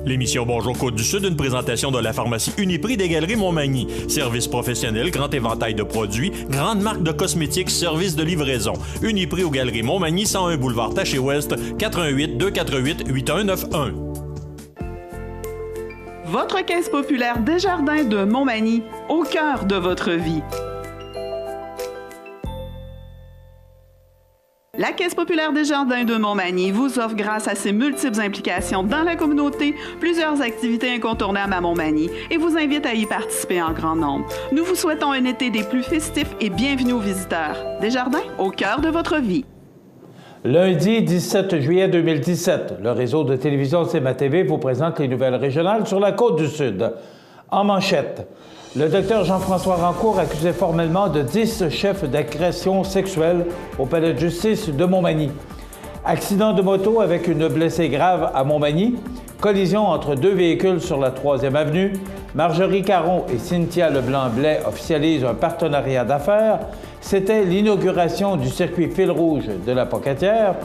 L'émission Bonjour Côte-du-Sud, une présentation de la pharmacie Uniprix des Galeries Montmagny. Service professionnel, grand éventail de produits, grande marque de cosmétiques, service de livraison. Uniprix aux Galeries Montmagny, 101 boulevard Taché-Ouest, 418-248-8191. Votre caisse populaire Desjardins de Montmagny, au cœur de votre vie. La Caisse populaire Desjardins de Montmagny vous offre, grâce à ses multiples implications dans la communauté, plusieurs activités incontournables à Montmagny et vous invite à y participer en grand nombre. Nous vous souhaitons un été des plus festifs et bienvenue aux visiteurs. Desjardins, au cœur de votre vie. Lundi 17 juillet 2017, le réseau de télévision CMA-TV vous présente les nouvelles régionales sur la Côte-du-Sud. En manchette, le docteur Jean-François Rancourt accusé formellement de 10 chefs d'agression sexuelle au palais de justice de Montmagny. Accident de moto avec une blessée grave à Montmagny. Collision entre deux véhicules sur la 3e avenue. Marjorie Caron et Cynthia Leblanc-Blais officialisent un partenariat d'affaires. C'était l'inauguration du circuit fil rouge de la Pocatière.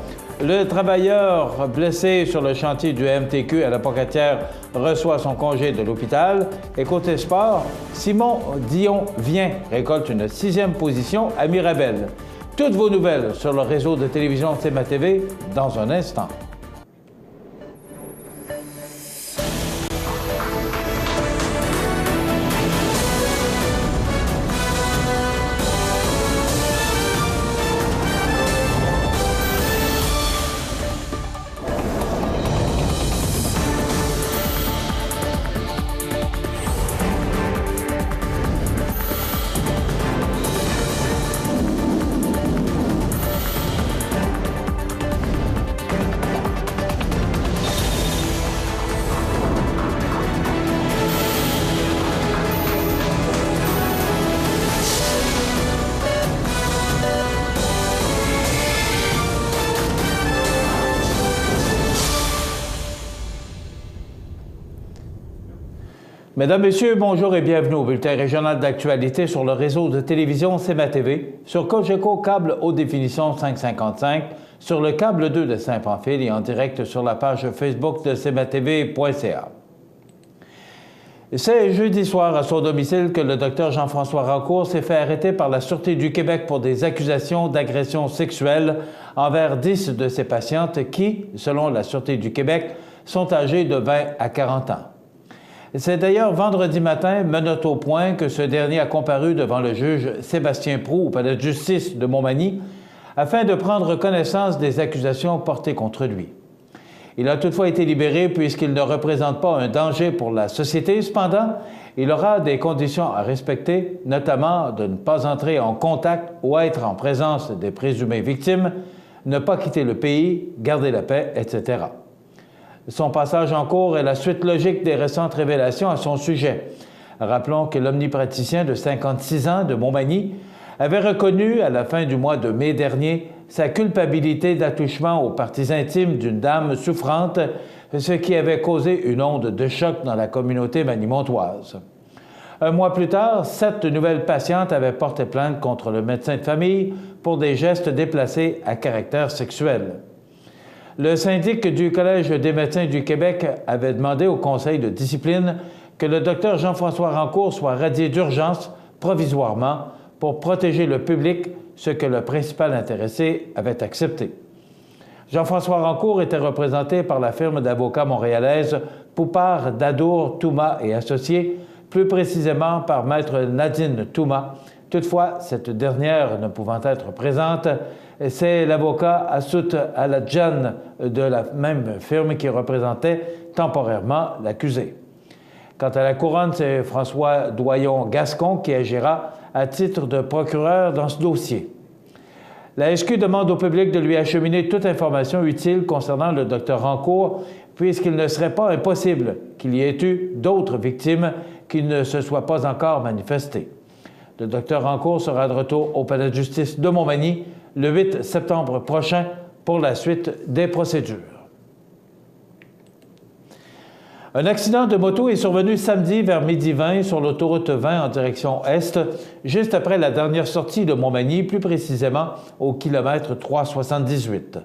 Le travailleur blessé sur le chantier du MTQ à la Pocatière reçoit son congé de l'hôpital. Et côté sport, Simon Dion-Vien récolte une 6e position à Mirabel. Toutes vos nouvelles sur le réseau de télévision CMA-TV dans un instant. Mesdames, Messieurs, bonjour et bienvenue au bulletin régional d'actualité sur le réseau de télévision CMA-TV, sur Cogeco câble haute définition 555, sur le câble 2 de Saint-Pamphile et en direct sur la page Facebook de cmatv.ca. C'est jeudi soir à son domicile que le docteur Jean-François Rancourt s'est fait arrêter par la Sûreté du Québec pour des accusations d'agression sexuelle envers 10 de ses patientes qui, selon la Sûreté du Québec, sont âgées de 20 à 40 ans. C'est d'ailleurs vendredi matin, menottes au point, que ce dernier a comparu devant le juge Sébastien Proulx au palais de justice de Montmagny afin de prendre connaissance des accusations portées contre lui. Il a toutefois été libéré puisqu'il ne représente pas un danger pour la société. Cependant, il aura des conditions à respecter, notamment de ne pas entrer en contact ou être en présence des présumées victimes, ne pas quitter le pays, garder la paix, etc. Son passage en cours est la suite logique des récentes révélations à son sujet. Rappelons que l'omnipraticien de 56 ans de Montmagny avait reconnu à la fin du mois de mai dernier sa culpabilité d'attouchement aux parties intimes d'une dame souffrante, ce qui avait causé une onde de choc dans la communauté magny-montoise. Un mois plus tard, 7 nouvelles patientes avaient porté plainte contre le médecin de famille pour des gestes déplacés à caractère sexuel. Le syndic du Collège des médecins du Québec avait demandé au conseil de discipline que le docteur Jean-François Rancourt soit radié d'urgence provisoirement pour protéger le public, ce que le principal intéressé avait accepté. Jean-François Rancourt était représenté par la firme d'avocats montréalaise Poupard, Dadour, Touma et Associés, plus précisément par maître Nadine Touma. Toutefois, cette dernière ne pouvant être présente, c'est l'avocat Assout Aladjan de la même firme qui représentait temporairement l'accusé. Quant à la couronne, c'est François Doyon-Gascon qui agira à titre de procureur dans ce dossier. La SQ demande au public de lui acheminer toute information utile concernant le Dr Rancourt, puisqu'il ne serait pas impossible qu'il y ait eu d'autres victimes qui ne se soient pas encore manifestées. Le Dr Rancourt sera de retour au palais de justice de Montmagny le 8 septembre prochain pour la suite des procédures. Un accident de moto est survenu samedi vers 12h20 sur l'autoroute 20 en direction est, juste après la dernière sortie de Montmagny, plus précisément au kilomètre 378.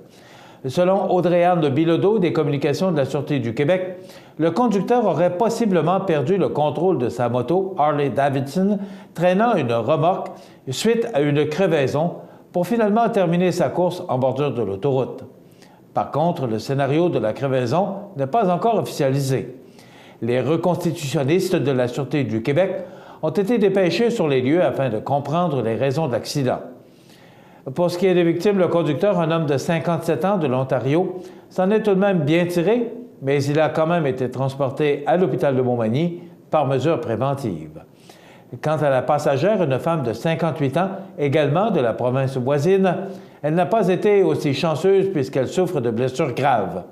Selon Audrey-Anne Bilodeau des communications de la Sûreté du Québec, le conducteur aurait possiblement perdu le contrôle de sa moto Harley-Davidson traînant une remorque suite à une crevaison pour finalement terminer sa course en bordure de l'autoroute. Par contre, le scénario de la crevaison n'est pas encore officialisé. Les reconstitutionnistes de la Sûreté du Québec ont été dépêchés sur les lieux afin de comprendre les raisons de l'accident. Pour ce qui est des victimes, le conducteur, un homme de 57 ans de l'Ontario, s'en est tout de même bien tiré, mais il a quand même été transporté à l'hôpital de Montmagny par mesure préventive. Quant à la passagère, une femme de 58 ans, également de la province voisine, elle n'a pas été aussi chanceuse puisqu'elle souffre de blessures graves.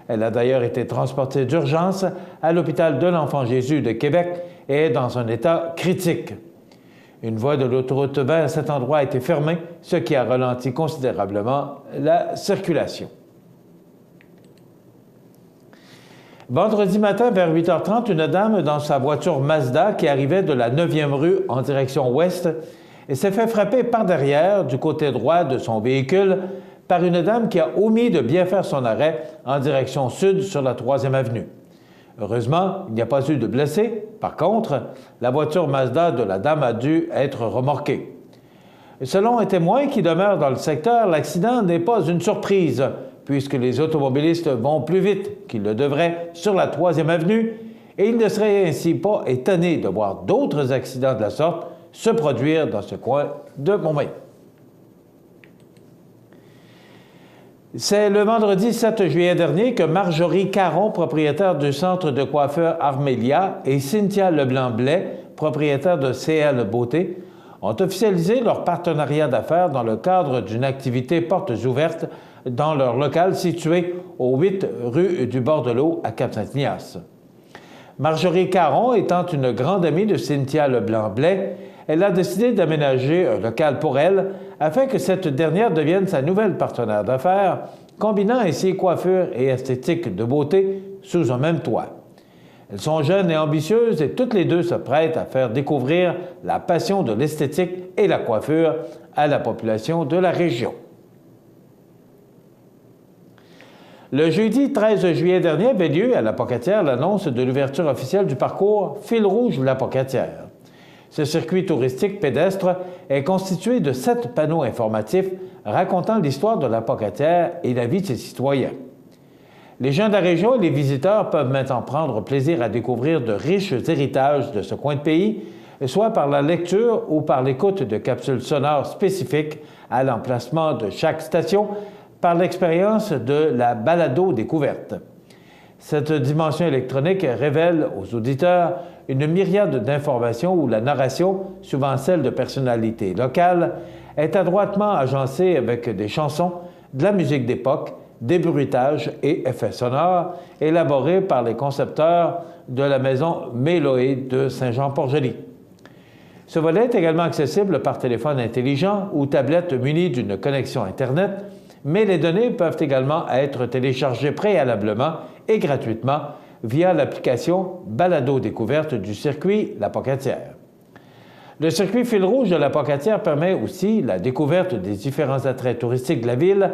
Elle a d'ailleurs été transportée d'urgence à l'hôpital de l'Enfant-Jésus de Québec et est dans un état critique. Une voie de l'autoroute vers cet endroit a été fermée, ce qui a ralenti considérablement la circulation. Vendredi matin, vers 8h30, une dame dans sa voiture Mazda qui arrivait de la 9e rue en direction ouest et s'est fait frapper par derrière, du côté droit de son véhicule, par une dame qui a omis de bien faire son arrêt en direction sud sur la 3e avenue. Heureusement, il n'y a pas eu de blessés. Par contre, la voiture Mazda de la dame a dû être remorquée. Selon un témoin qui demeure dans le secteur, l'accident n'est pas une surprise, puisque les automobilistes vont plus vite qu'ils le devraient sur la 3e avenue et il ne serait ainsi pas étonné de voir d'autres accidents de la sorte se produire dans ce coin de Montmagny. C'est le vendredi 7 juillet dernier que Marjorie Caron, propriétaire du centre de coiffeur Armélia, et Cynthia Leblanc-Blais, propriétaire de CL Beauté, ont officialisé leur partenariat d'affaires dans le cadre d'une activité portes ouvertes dans leur local situé au 8 rue du Bord de l'Eau à Cap-Saint-Ignace. Marjorie Caron étant une grande amie de Cynthia Leblanc-Blais, elle a décidé d'aménager un local pour elle afin que cette dernière devienne sa nouvelle partenaire d'affaires, combinant ainsi coiffure et esthétique de beauté sous un même toit. Elles sont jeunes et ambitieuses et toutes les deux se prêtent à faire découvrir la passion de l'esthétique et la coiffure à la population de la région. Le jeudi 13 juillet dernier avait lieu à la Pocatière l'annonce de l'ouverture officielle du parcours Fil rouge la Pocatière. Ce circuit touristique pédestre est constitué de 7 panneaux informatifs racontant l'histoire de la Pocatière et la vie de ses citoyens. Les gens de la région et les visiteurs peuvent maintenant prendre plaisir à découvrir de riches héritages de ce coin de pays, soit par la lecture ou par l'écoute de capsules sonores spécifiques à l'emplacement de chaque station, par l'expérience de la balado-découverte. Cette dimension électronique révèle aux auditeurs une myriade d'informations où la narration, souvent celle de personnalités locales, est adroitement agencée avec des chansons, de la musique d'époque, des bruitages et effets sonores élaborés par les concepteurs de la maison Méloé de Saint-Jean-Port-Joli. Ce volet est également accessible par téléphone intelligent ou tablette munie d'une connexion Internet, mais les données peuvent également être téléchargées préalablement et gratuitement via l'application Balado-découverte du circuit La Pocatière. Le circuit Fil rouge de La Pocatière permet aussi la découverte des différents attraits touristiques de la ville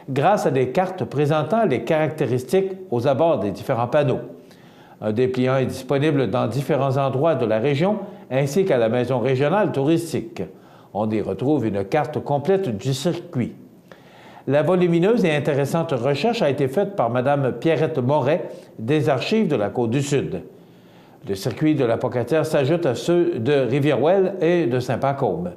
grâce à des cartes présentant les caractéristiques aux abords des différents panneaux. Un dépliant est disponible dans différents endroits de la région ainsi qu'à la maison régionale touristique. On y retrouve une carte complète du circuit. La volumineuse et intéressante recherche a été faite par Mme Pierrette Moret des Archives de la Côte-du-Sud. Le circuit de la Pocatière s'ajoute à ceux de Rivière-Ouelle et de Saint-Pacôme.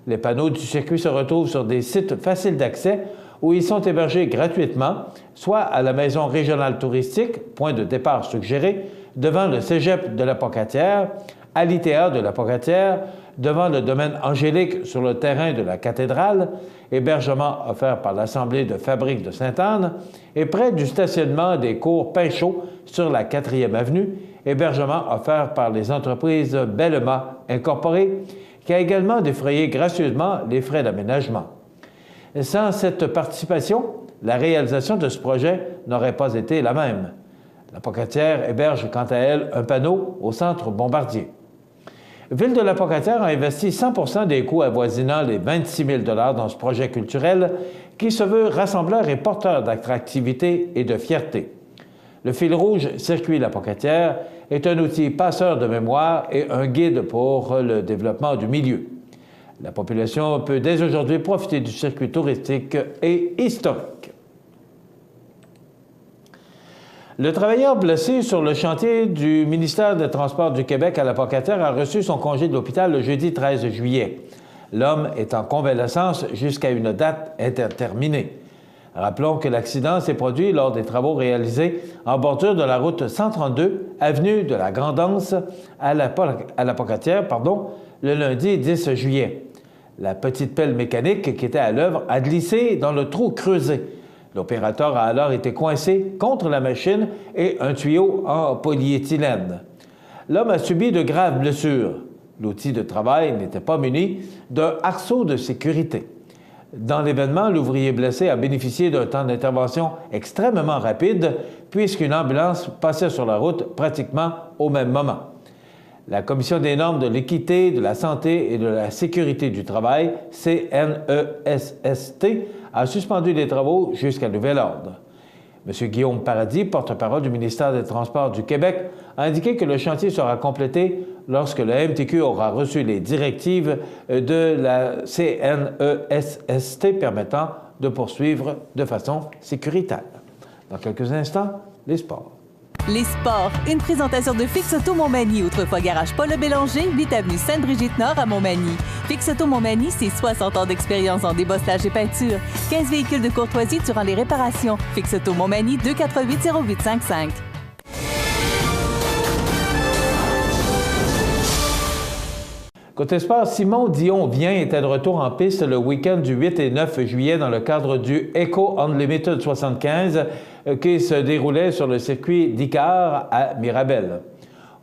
Les panneaux du circuit se retrouvent sur des sites faciles d'accès où ils sont hébergés gratuitement, soit à la Maison régionale touristique, point de départ suggéré, devant le cégep de la Pocatière, à l'ITA de la Pocatière, devant le domaine Angélique sur le terrain de la cathédrale, hébergement offert par l'Assemblée de fabrique de Sainte-Anne, et près du stationnement des cours Pinchot sur la 4e avenue, hébergement offert par les entreprises Bellema Incorporée, qui a également défrayé gracieusement les frais d'aménagement. Sans cette participation, la réalisation de ce projet n'aurait pas été la même. La Pocatière héberge quant à elle un panneau au centre Bombardier. Ville de la Pocatière a investi 100 des coûts avoisinant les 26 000 $ dans ce projet culturel qui se veut rassembleur et porteur d'attractivité et de fierté. Le fil rouge Circuit La Pocatière est un outil passeur de mémoire et un guide pour le développement du milieu. La population peut dès aujourd'hui profiter du circuit touristique et historique. Le travailleur blessé sur le chantier du ministère des Transports du Québec à La Pocatière a reçu son congé de l'hôpital le jeudi 13 juillet. L'homme est en convalescence jusqu'à une date indéterminée. Rappelons que l'accident s'est produit lors des travaux réalisés en bordure de la route 132, avenue de la Grand'Anse à la Pocatière, le lundi 10 juillet. La petite pelle mécanique qui était à l'œuvre a glissé dans le trou creusé. L'opérateur a alors été coincé contre la machine et un tuyau en polyéthylène. L'homme a subi de graves blessures. L'outil de travail n'était pas muni d'un arceau de sécurité. Dans l'événement, l'ouvrier blessé a bénéficié d'un temps d'intervention extrêmement rapide puisqu'une ambulance passait sur la route pratiquement au même moment. La Commission des normes de l'équité, de la santé et de la sécurité du travail, CNESST, a suspendu les travaux jusqu'à nouvel ordre. M. Guillaume Paradis, porte-parole du ministère des Transports du Québec, a indiqué que le chantier sera complété lorsque le MTQ aura reçu les directives de la CNESST permettant de poursuivre de façon sécuritaire. Dans quelques instants, les sports. Les sports, une présentation de Fix Auto Montmagny, autrefois garage Paul Bélanger, 8 avenue Sainte-Brigitte-Nord à Montmagny. Fix Auto Montmagny, c'est 60 ans d'expérience en débosselage et peinture. 15 véhicules de courtoisie durant les réparations. Fix Auto Montmagny, 248-0855. Côté sport, Simon Dion-Vien était de retour en piste le week-end du 8 et 9 juillet dans le cadre du Eco Unlimited 75 qui se déroulait sur le circuit d'Icar à Mirabel.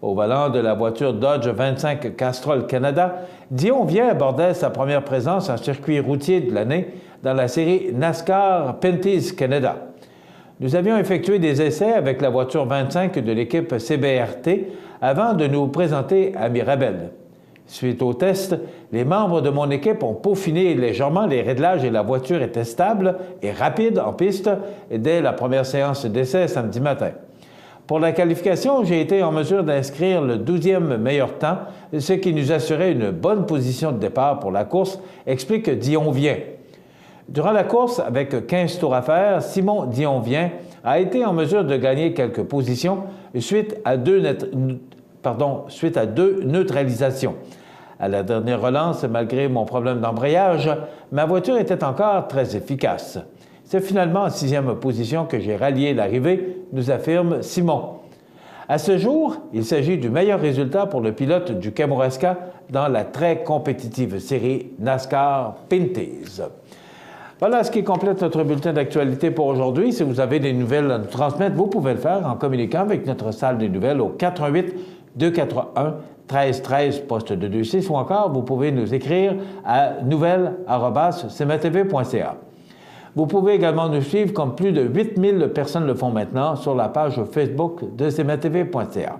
Au volant de la voiture Dodge 25 Castrol Canada, Dion-Vien abordait sa première présence en circuit routier de l'année dans la série NASCAR Pinty's Canada. Nous avions effectué des essais avec la voiture 25 de l'équipe CBRT avant de nous présenter à Mirabel. Suite au test, les membres de mon équipe ont peaufiné légèrement les réglages et la voiture était stable et rapide en piste dès la première séance d'essai samedi matin. Pour la qualification, j'ai été en mesure d'inscrire le 12e meilleur temps, ce qui nous assurait une bonne position de départ pour la course, explique Dion-Vien. Durant la course, avec 15 tours à faire, Simon Dion-Vien a été en mesure de gagner quelques positions suite à deux neutralisations. À la dernière relance, malgré mon problème d'embrayage, ma voiture était encore très efficace. C'est finalement en 6e position que j'ai rallié l'arrivée, nous affirme Simon. À ce jour, il s'agit du meilleur résultat pour le pilote du Kamouraska dans la très compétitive série NASCAR Pinty's. Voilà ce qui complète notre bulletin d'actualité pour aujourd'hui. Si vous avez des nouvelles à nous transmettre, vous pouvez le faire en communiquant avec notre salle des nouvelles au 418-241-1313, poste de 26, ou encore vous pouvez nous écrire à nouvelles@cmatv.ca. Vous pouvez également nous suivre, comme plus de 8000 personnes le font maintenant, sur la page Facebook de cmatv.ca.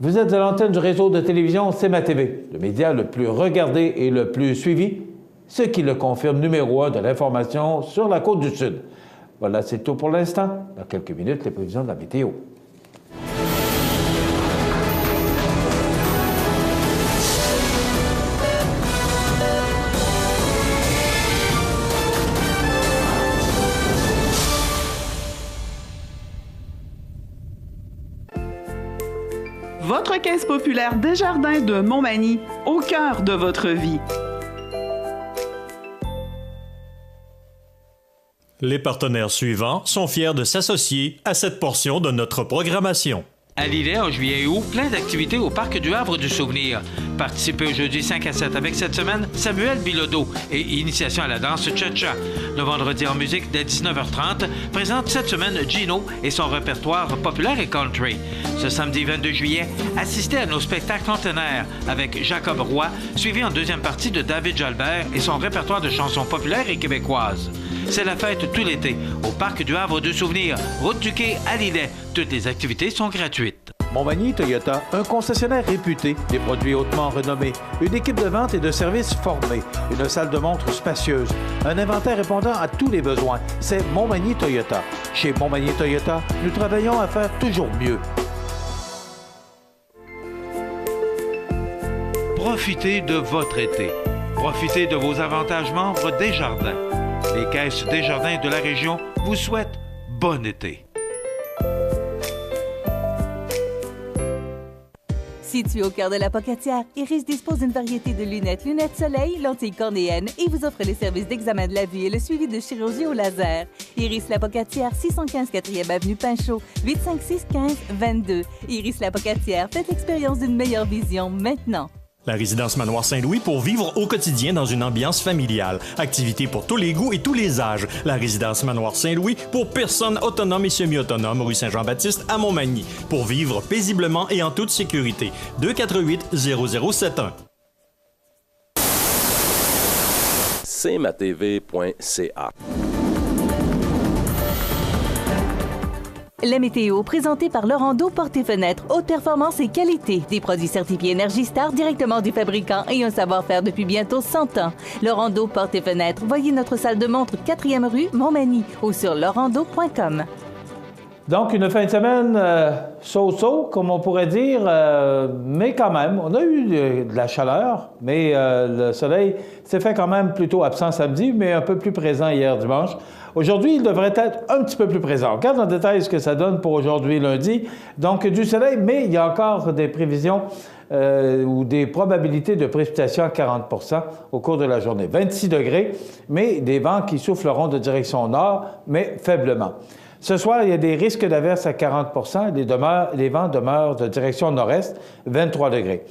Vous êtes à l'antenne du réseau de télévision CMA-TV, le média le plus regardé et le plus suivi, ce qui le confirme numéro 1 de l'information sur la Côte-du-Sud. Voilà, c'est tout pour l'instant. Dans quelques minutes, les prévisions de la météo. Votre caisse populaire Desjardins de Montmagny, au cœur de votre vie. Les partenaires suivants sont fiers de s'associer à cette portion de notre programmation. À Lillet, en juillet et août, plein d'activités au Parc du Havre du Souvenir. Participez au jeudi 5 à 7 avec cette semaine Samuel Bilodeau et Initiation à la danse Cha-Cha. Le vendredi en musique dès 19h30, présente cette semaine Gino et son répertoire populaire et country. Ce samedi 22 juillet, assistez à nos spectacles centenaires avec Jacob Roy, suivi en deuxième partie de David Jalbert et son répertoire de chansons populaires et québécoises. C'est la fête tout l'été au Parc du Havre du Souvenir, route du Quai à Lillet. Toutes les activités sont gratuites. Montmagny Toyota, un concessionnaire réputé, des produits hautement renommés, une équipe de vente et de services formée, une salle de montre spacieuse, un inventaire répondant à tous les besoins. C'est Montmagny Toyota. Chez Montmagny Toyota, nous travaillons à faire toujours mieux. Profitez de votre été. Profitez de vos avantages membres Desjardins. Les caisses Desjardins de la région vous souhaitent bon été. Situé au cœur de la Pocatière, Iris dispose d'une variété de lunettes soleil, lentilles cornéennes et vous offre les services d'examen de la vue et le suivi de chirurgie au laser. Iris la Pocatière, 615 4e avenue Pinchot, 856 15 22. Iris la Pocatière, faites l'expérience d'une meilleure vision maintenant. La résidence Manoir Saint-Louis pour vivre au quotidien dans une ambiance familiale. Activités pour tous les goûts et tous les âges. La résidence Manoir Saint-Louis pour personnes autonomes et semi-autonomes, rue Saint-Jean-Baptiste à Montmagny. Pour vivre paisiblement et en toute sécurité. 248-0071. cmatv.ca. La météo, présentée par Lorando Portes et Fenêtres, haute performance et qualité. Des produits certifiés Énergie Star directement du fabricant et un savoir-faire depuis bientôt 100 ans. Lorando Portes et Fenêtres, voyez notre salle de montre 4e rue Montmagny ou sur lorando.com. Donc, une fin de semaine so-so, comme on pourrait dire, mais quand même, on a eu de la chaleur, mais le soleil s'est fait quand même plutôt absent samedi, mais un peu plus présent hier dimanche. Aujourd'hui, il devrait être un petit peu plus présent. On regarde en détail ce que ça donne pour aujourd'hui, lundi. Donc, du soleil, mais il y a encore des prévisions ou des probabilités de précipitation à 40 % au cours de la journée. 26 degrés, mais des vents qui souffleront de direction nord, mais faiblement. Ce soir, il y a des risques d'averses à 40 % les vents demeurent de direction nord-est, 23 degrés.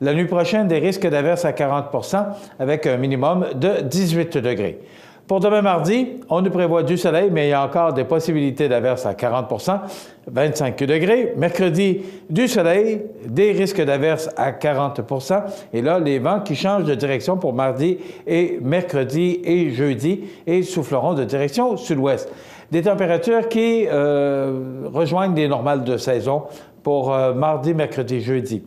La nuit prochaine, des risques d'averses à 40 % avec un minimum de 18 degrés. Pour demain mardi, on nous prévoit du soleil, mais il y a encore des possibilités d'averses à 40 %, 25 degrés. Mercredi, du soleil, des risques d'averses à 40 % et là, les vents qui changent de direction pour mardi et mercredi et jeudi et souffleront de direction sud-ouest. Des températures qui rejoignent les normales de saison pour mardi, mercredi, jeudi.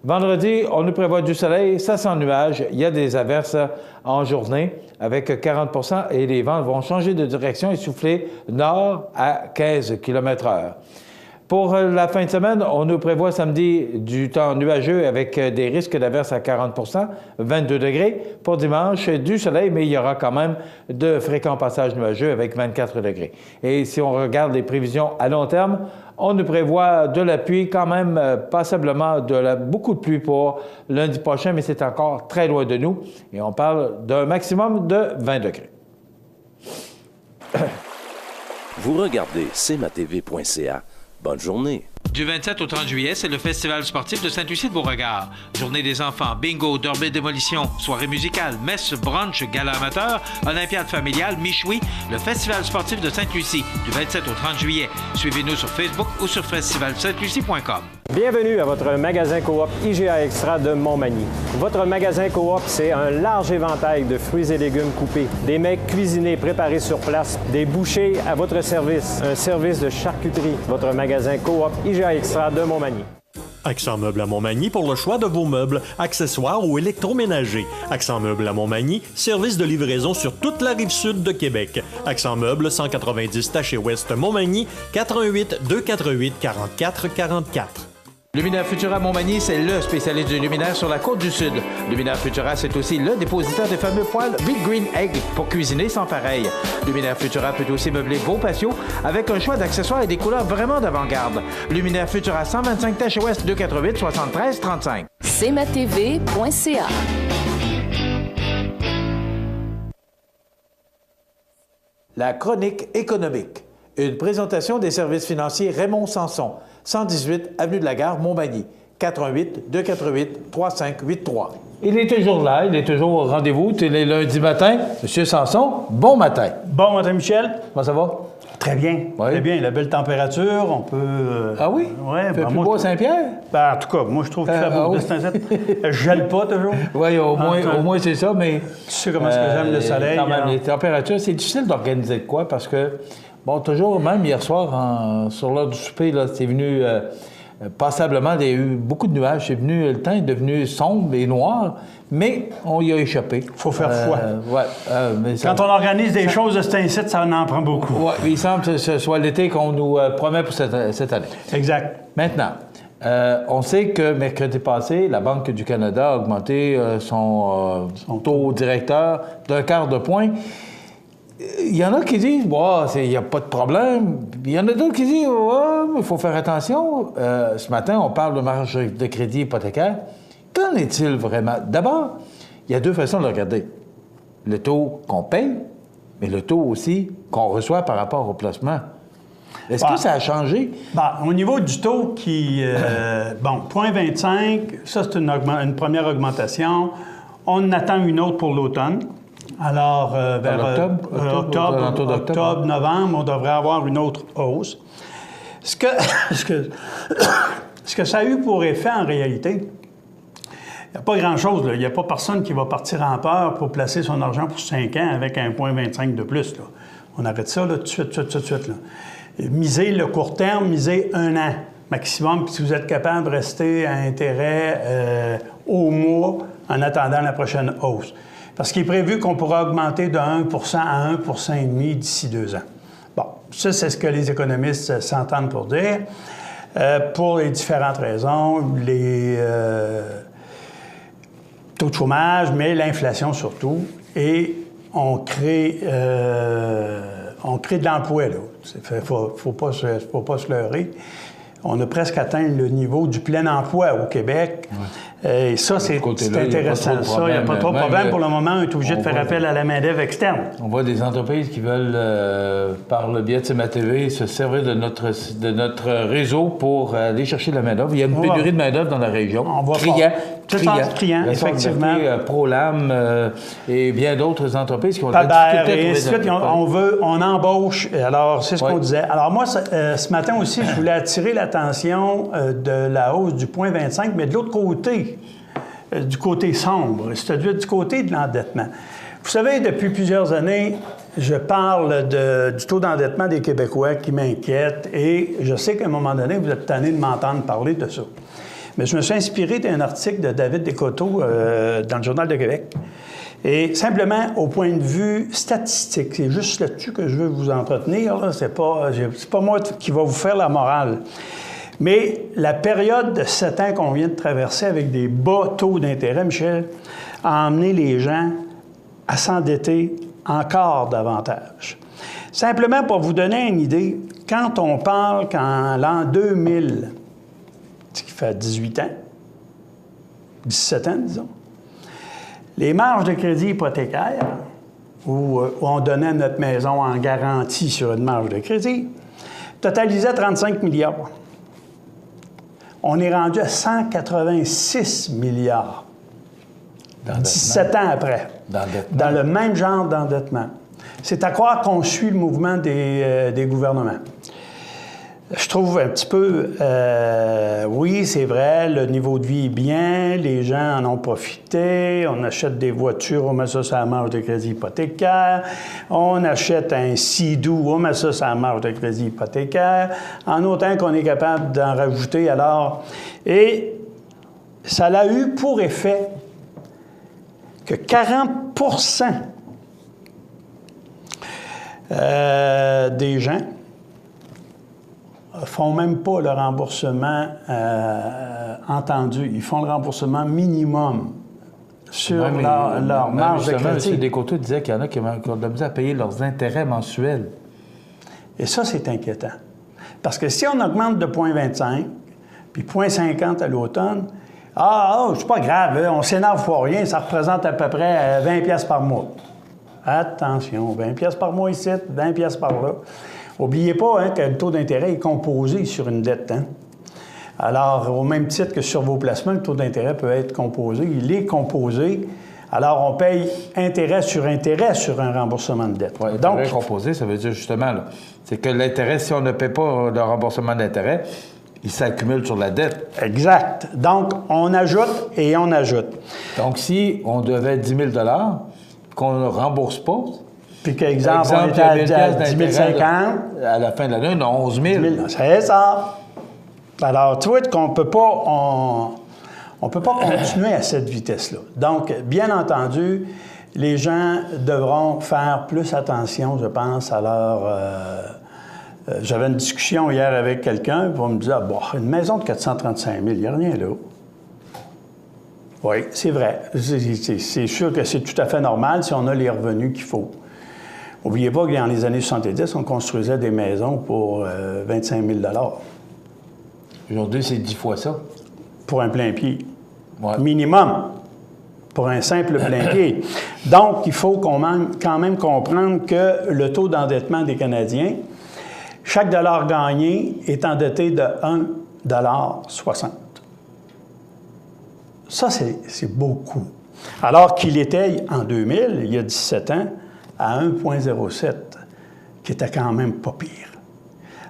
Vendredi, on nous prévoit du soleil, ça sans nuages. Il y a des averses en journée avec 40 % et les vents vont changer de direction et souffler nord à 15 km/h. Pour la fin de semaine, on nous prévoit samedi du temps nuageux avec des risques d'averses à 40 %, 22 degrés. Pour dimanche, du soleil, mais il y aura quand même de fréquents passages nuageux avec 24 degrés. Et si on regarde les prévisions à long terme, on nous prévoit de la pluie, quand même passablement beaucoup de pluie pour lundi prochain, mais c'est encore très loin de nous. Et on parle d'un maximum de 20 degrés. Vous regardez cmatv.ca. Bonne journée. Du 27 au 30 juillet, c'est le Festival sportif de Saint-Lucie-de-Beauregard. Journée des enfants, bingo, derby démolition, soirée musicale, messe, brunch, gala amateur, olympiade familiale, michoui, le Festival sportif de Sainte-Lucie, du 27 au 30 juillet. Suivez-nous sur Facebook ou sur festivalsaintlucie.com. Bienvenue à votre magasin Coop IGA Extra de Montmagny. Votre magasin Coop, c'est un large éventail de fruits et légumes coupés, des mets cuisinés préparés sur place, des bouchées à votre service, un service de charcuterie. Votre magasin Coop IGA Extra de Montmagny. Accent Meubles à Montmagny pour le choix de vos meubles, accessoires ou électroménagers. Accent Meubles à Montmagny, service de livraison sur toute la rive sud de Québec. Accent Meubles, 190 Taché Ouest Montmagny, 418 248 44 44. Luminaire Futura Montmagny, c'est le spécialiste du luminaire sur la côte du Sud. Luminaire Futura, c'est aussi le dépositaire des fameux poêles Big Green Egg pour cuisiner sans pareil. Luminaire Futura peut aussi meubler vos patios avec un choix d'accessoires et des couleurs vraiment d'avant-garde. Luminaire Futura, 125 Taché Ouest, 248 73 35. cmatv.ca. La chronique économique. Une présentation des services financiers Raymond Sanson, 118 Avenue de la Gare, Montmagny, 418-248-3583. Il est toujours là, il est toujours au rendez-vous tous les lundis matin. Monsieur Sanson, bon matin. Bon matin, Michel. Comment ça va? Très bien. Oui. Très bien. La belle température, on peut... Ah oui? Oui. Il fait plus beau à Saint-Pierre? Ben, en tout cas, moi, je trouve qu'il fait beau. oui. Je gèle pas toujours. Oui, au moins c'est ça, mais... Tu sais comment est-ce que j'aime le soleil. Quand même, les températures, c'est difficile d'organiser de quoi, parce que, bon, toujours, même hier soir, sur l'heure du souper, là, c'est venu Passablement, il y a eu beaucoup de nuages. Le temps est devenu sombre et noir, mais on y a échappé. Il faut faire foi. Mais ça, quand on organise des choses de cet incite, ça en prend beaucoup. Oui, il semble que ce soit l'été qu'on nous promet pour cette année. Exact. Maintenant, on sait que mercredi passé, la Banque du Canada a augmenté son taux directeur d'1 quart de point. Il y en a qui disent, il n'y a pas de problème. Il y en a d'autres qui disent, il faut faire attention. Ce matin, on parle de marge de crédit hypothécaire. Qu'en est-il vraiment? D'abord, il y a deux façons de le regarder. Le taux qu'on paye, mais le taux aussi qu'on reçoit par rapport au placement. Est-ce que ça a changé? Au niveau du taux qui... 0,25, ça, c'est une première augmentation. On attend une autre pour l'automne. Alors, vers octobre, novembre, on devrait avoir une autre hausse. Ce que ça a eu pour effet, en réalité, il n'y a pas grand-chose. Il n'y a pas personne qui va partir en peur pour placer son argent pour 5 ans avec 1,25 de plus. Là. On arrête ça tout de suite. Là. Misez le court terme, misez 1 an maximum, puis si vous êtes capable de rester à intérêt au mois en attendant la prochaine hausse. Parce qu'il est prévu qu'on pourra augmenter de 1 à 1,5 d'ici 2 ans. Bon, ça, c'est ce que les économistes s'entendent pour dire. Pour les différentes raisons, les taux de chômage, mais l'inflation surtout. Et on crée de l'emploi, là. Faut pas se leurrer. On a presque atteint le niveau du plein emploi au Québec. Ouais. Et ça, c'est intéressant. Il n'y a pas trop de problème. Pour le moment, on est obligé de faire appel à la main-d'œuvre externe. On voit des entreprises qui veulent, par le biais de CMA-TV, se servir de notre réseau pour aller chercher de la main-d'œuvre. Il y a une pénurie de main-d'œuvre dans la région. On voit criant, effectivement. ProLam et bien d'autres entreprises qui ont et ensuite, on embauche. Alors, c'est ce qu'on disait. Alors, moi, ce matin aussi, je voulais attirer l'attention de la hausse du 0,25, mais de l'autre côté, du côté sombre, c'est-à-dire du côté de l'endettement. Vous savez, depuis plusieurs années, je parle du taux d'endettement des Québécois qui m'inquiète et je sais qu'à un moment donné, vous êtes tanné de m'entendre parler de ça. Mais je me suis inspiré d'un article de David Descoteaux dans le Journal de Québec. Et simplement, au point de vue statistique, c'est juste là-dessus que je veux vous entretenir, là. C'est pas moi qui va vous faire la morale. Mais la période de 7 ans qu'on vient de traverser avec des bas taux d'intérêt, Michel, a amené les gens à s'endetter encore davantage. Simplement pour vous donner une idée, quand on parle qu'en l'an 2000, ce qui fait 18 ans, 17 ans, disons, les marges de crédit hypothécaire, où on donnait notre maison en garantie sur une marge de crédit, totalisaient 35 milliards. On est rendu à 186 milliards, 17 ans après, dans le même genre d'endettement. C'est à croire qu'on suit le mouvement des gouvernements. Je trouve un petit peu, oui, c'est vrai, le niveau de vie est bien, les gens en ont profité, on achète des voitures, on met ça sur la marge de crédit hypothécaire, on achète un Sea-Doo, on met ça sur la marge de crédit hypothécaire, en autant qu'on est capable d'en rajouter alors. Et ça a eu pour effet que 40% des gens font même pas le remboursement entendu. Ils font le remboursement minimum sur leur marge de crédit. M. Descoteaux disait qu'il y en a qui ont de la misère à payer leurs intérêts mensuels. Et ça, c'est inquiétant. Parce que si on augmente de 0,25 puis 0,50 à l'automne, c'est pas grave, on s'énerve pour rien, ça représente à peu près 20 pièces par mois. Attention, 20 pièces par mois ici, 20 pièces par là. N'oubliez pas que le taux d'intérêt est composé sur une dette. Alors, au même titre que sur vos placements, le taux d'intérêt peut être composé. Il est composé. Alors, on paye intérêt sur un remboursement de dette. Oui, intérêt composé, ça veut dire justement, c'est que l'intérêt, si on ne paie pas le remboursement d'intérêt, il s'accumule sur la dette. Exact. Donc, on ajoute et on ajoute. Donc, si on devait 10 000 qu'on ne rembourse pas, puis qu'exemple, on était à 10 050. À la fin de l'année, on a 11 000. C'est ça. Alors, tu vois qu'on peut pas... On ne peut pas continuer à cette vitesse-là. Donc, bien entendu, les gens devront faire plus attention, je pense, à leur... J'avais une discussion hier avec quelqu'un, puis on me disait, ah, bon, une maison de 435 000, il n'y a rien là. Oui, c'est vrai. C'est sûr que c'est tout à fait normal si on a les revenus qu'il faut. N'oubliez pas que dans les années 70, on construisait des maisons pour 25 000 $. Aujourd'hui, c'est 10 fois ça. Pour un plein pied. Ouais. Minimum. Pour un simple plein pied. Donc, il faut quand même comprendre que le taux d'endettement des Canadiens, chaque dollar gagné est endetté de 1,60 $. Ça, c'est beaucoup. Alors qu'il était, en 2000, il y a 17 ans, à 1,07, qui était quand même pas pire.